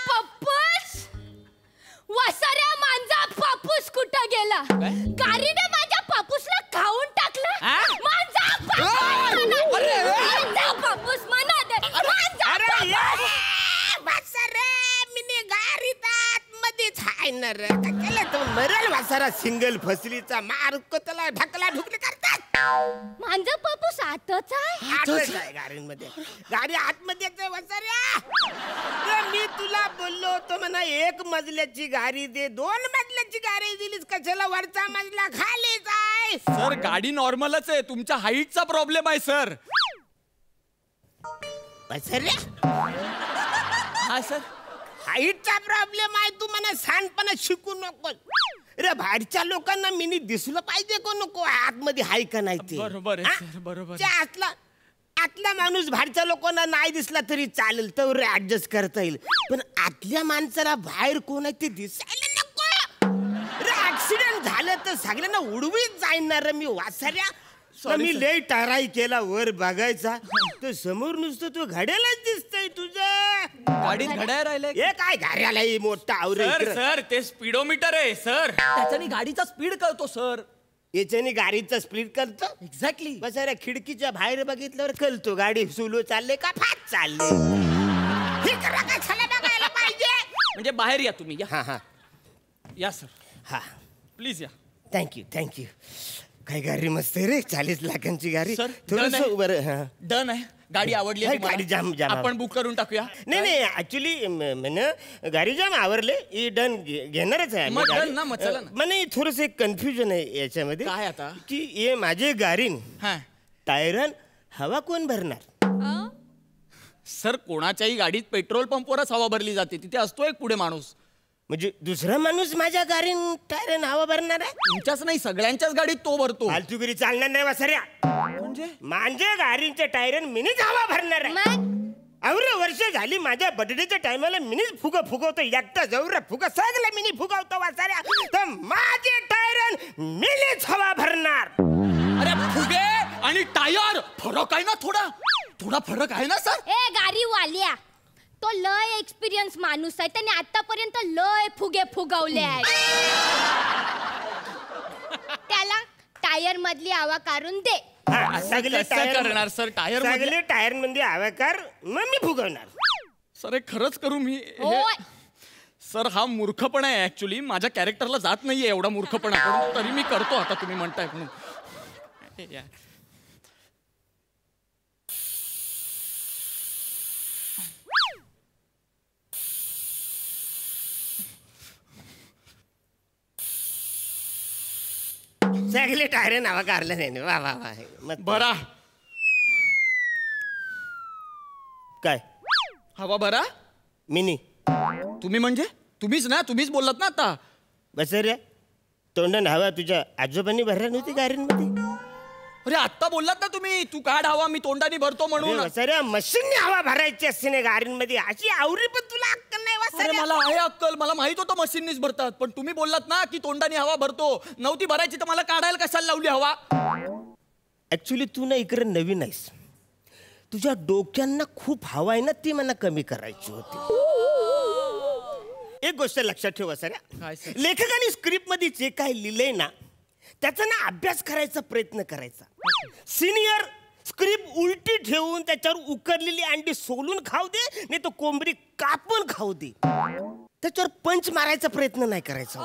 पप्पूस, वसाऱ्या मांजा पप्पूस कुठं गेला? गाडीने माझ्या पप्पूसला खाऊन टाकलं. मांजा पप्पूस म्हणा दे. मरल वासारा सिंगल फसलीचा मार्क त्याला ढकला ढुकली करतात. माझा पप्पूस आतच आहे गाडीमध्ये. गाडी आतमध्येच आहे वसाऱ्या. मी तुला बोललो होतो म्हणा, एक मजल्याची गाडी दे. 2 मजल्याची गाडी दिलीस कशाला? वरचा मजला खालीच आहे. सर, गाडी नॉर्मलच आहे. तुमच्या हाईटचा प्रॉब्लेम आहे सर. वसाऱ्या, हा सर, हाईटचा प्रॉब्लेम आहे. तू मला सांडपणा शिकू नको रे. बाहेरच्या लोकांना मिनी दिसलं पाहिजे को नको आतमध्ये हाय का नाही ते. बरोबर आहे सर, बरोबर. आतला माणूस बाहेरच्या लोकांना नाही दिसला तरी चालेल, तर ऍडजस्ट करता येईल. पण आतल्या माणसाला बाहेर कोण आहे ते दिसायला नको रे. ऍक्सिडेंट झालं तर सगळ्यांना उडवीत जाणार. मी वासाऱ्या, मी लय टाराई केला वर बघायचा, तर समोर नुसतं तू घड्यालाच दिसतंय तुझं. गाडीत घड्याळ राहिले. हे काय घड्याला मोठा आवरे. सर, ते स्पीडोमीटर आहे सर. त्याच्याने गाडीचा स्पीड कळतो सर. याच्याने गाडीचा स्पीड करतो. एक्झॅक्टली. बस अरे, खिडकीच्या बाहेर बघितल्यावर कळतो गाडी सुलो चालले का फास्ट चालले. हे करा का छाला बघायला पाहिजे. म्हणजे बाहेर या तुम्ही. हा या सर. हा, प्लीज या. थँक्यू. काय गाडी मस्त आहे रे. 40 लाखांची गाडी. सर, थोडस बरं. डन आहे. गाडी आवडली आहे गाडी जाम. आपण बुक करून टाकूया. नाही ऍक्च्युली गाडी जाम आवरले. ही डन घेणारच आहे. म्हणे थोडस एक कन्फ्युजन आहे याच्यामध्ये. काय आता? की हे माझे गाडीन टायरन हवा कोण भरणार? सर, कोणाच्याही गाडीत पेट्रोल पंपवरच हवा भरली जाते. तिथे असतो एक पुढे माणूस. म्हणजे दुसरा माणूस माझ्या गाडीन टायरन हवा भरणार आहे? तुमच्याच नाही, सगळ्यांच्याच गाडीत तो भरतो. फालतूगिरी चालणार नाही वासऱ्या. म्हणजे माझ्या गाडीचे टायरन मिनीच हवा भरणार आहे. अवरे वर्ष झाली माझ्या बर्थडेच्या टायमाला मिनीच फुगवतो. एकटा जवळ फुगा सगळं मिनी फुगवतो वासऱ्या. तर माझे टायरन मिनीच हवा भरणार. अरे, फुगे आणि टायर फरक आहे ना. थोडा फरक आहे ना सर. ए गाडी वाल्या, तो लय एक्सपिरियन्स माणूस आहे. त्याने आतापर्यंत लय फुगे फुगवले आहेत. त्याला टायर मधली हवा काढून दे. सगळे करणार सर. टायर मध्ये हवा काढ, मग मी फुगवणार. सर, हे खरंच करू मी? सर, हा मूर्खपणा आहे. ऍक्च्युली माझ्या कॅरेक्टरला जात नाहीये एवढा मूर्खपणा, पण तरी मी करतो. आता तुम्ही म्हणताय म्हणून. सगळे टायर नावा कारलं नाही वा वा वा मग बरा काय हवा बरा मिनी तुम्ही म्हणजे तुम्हीच बोललात ना आता. बस रे तोंडाने हवा तुझ्या आजोबांनी भरला नव्हती गाडीमध्ये. अरे आत्ता बोललात ना तुम्ही तू काढ हवा मी तोंडाने भरतो म्हणून. सर मशीनने हवा भरायची असते ना गाडीमध्ये अशी आवरी पण तुला अक्कल नाही अरे वासऱ्या. मला आहे अक्कल मला माहित होतं मशीननीच भरतात पण तुम्ही बोललात ना की तोंडाने हवा भरतो नव्हती भरायची तर मला काढायला कशाला लावली हवा. ऍक्च्युली तू ना इकडे नवीन आहेस तुझ्या डोक्यांना खूप हवा आहे ना ती मला कमी करायची होती. एक गोष्ट लक्षात ठेवा सर लेखकाने स्क्रिप्ट मध्ये जे काय लिहिलंय ना त्याचा ना अभ्यास करायचा प्रयत्न करायचा. सिनियर स्क्रिप्ट उलटी ठेवून त्याच्यावर उकडलेली अंडी सोलून खाऊ दे नाही तो कोंबडी कापून खाऊ दे त्याच्यावर पंच मारायचा प्रयत्न नाही करायचा.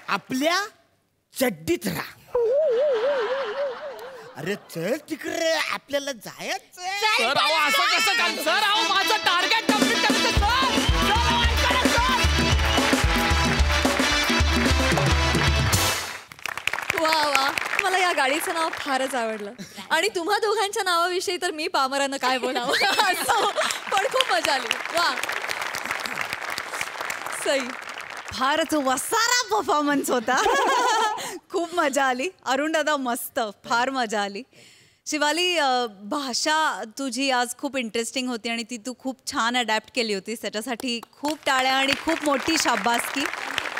आपल्या चड्डीत राहा. अरे चल तिकडे आपल्याला जायचं. सर अहो असं कसं काय सर अहो माझं टार्गेट कंप्लीट करायचं वा वा मला या गाडीचं नाव फारच आवडलं आणि तुम्हा दोघांच्या नावाविषयी तर मी पामरानं काय बोलावं असं पण खूप मजा आली. वा सई फारच वसारा परफॉर्मन्स होता. खूप मजा आली. अरुण दादा मस्त फार मजा आली. शिवाली भाषा तुझी आज खूप इंटरेस्टिंग होती आणि ती तू खूप छान अडॅप्ट केली होतीस त्याच्यासाठी खूप टाळ्या आणि खूप मोठी शाबासकी.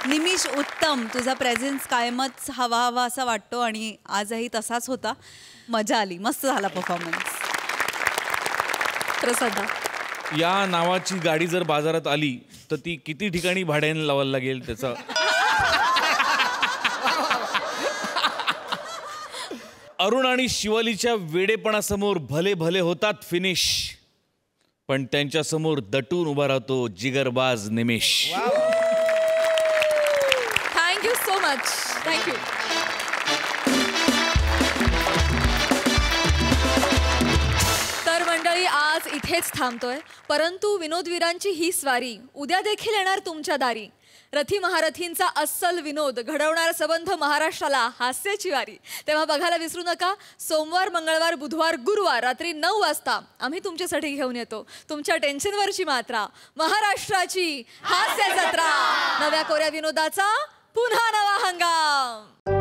निमिष उत्तम तुझा प्रेझेन्स कायमच हवा हवा असा वाटतो आणि आजही तसाच होता. मजा आली मस्त झाला परफॉर्मन्स. प्रसादा या नावाची गाडी जर बाजारात आली तर ती किती ठिकाणी भाड्याने लावायला लागेल त्याचा. अरुण आणि शिवालीच्या वेडेपणासमोर भले भले होतात फिनिश पण त्यांच्या समोर दटून उभा राहतो जिगरबाज Nimish. Thank you so much. Thank you. तर मंडळी आज इथेच थांबतोय परंतु विनोदवीरांची ही स्वारी उद्या देखील येणार तुमच्या दारी. रथी महारथींचा अस्सल विनोद घडवणारा संबंध महाराष्ट्राला हास्याची वारी. तेव्हा बघायला विसरू नका. सोमवार मंगळवार बुधवार गुरुवार रात्री 9 वाजता आम्ही तुमच्यासाठी घेऊन येतो तुमच्या टेन्शनवरची मात्रा महाराष्ट्राची हास्य जत्रा. नव्या कोऱ्या विनोदाचा पुन्हा नवा हंगाम.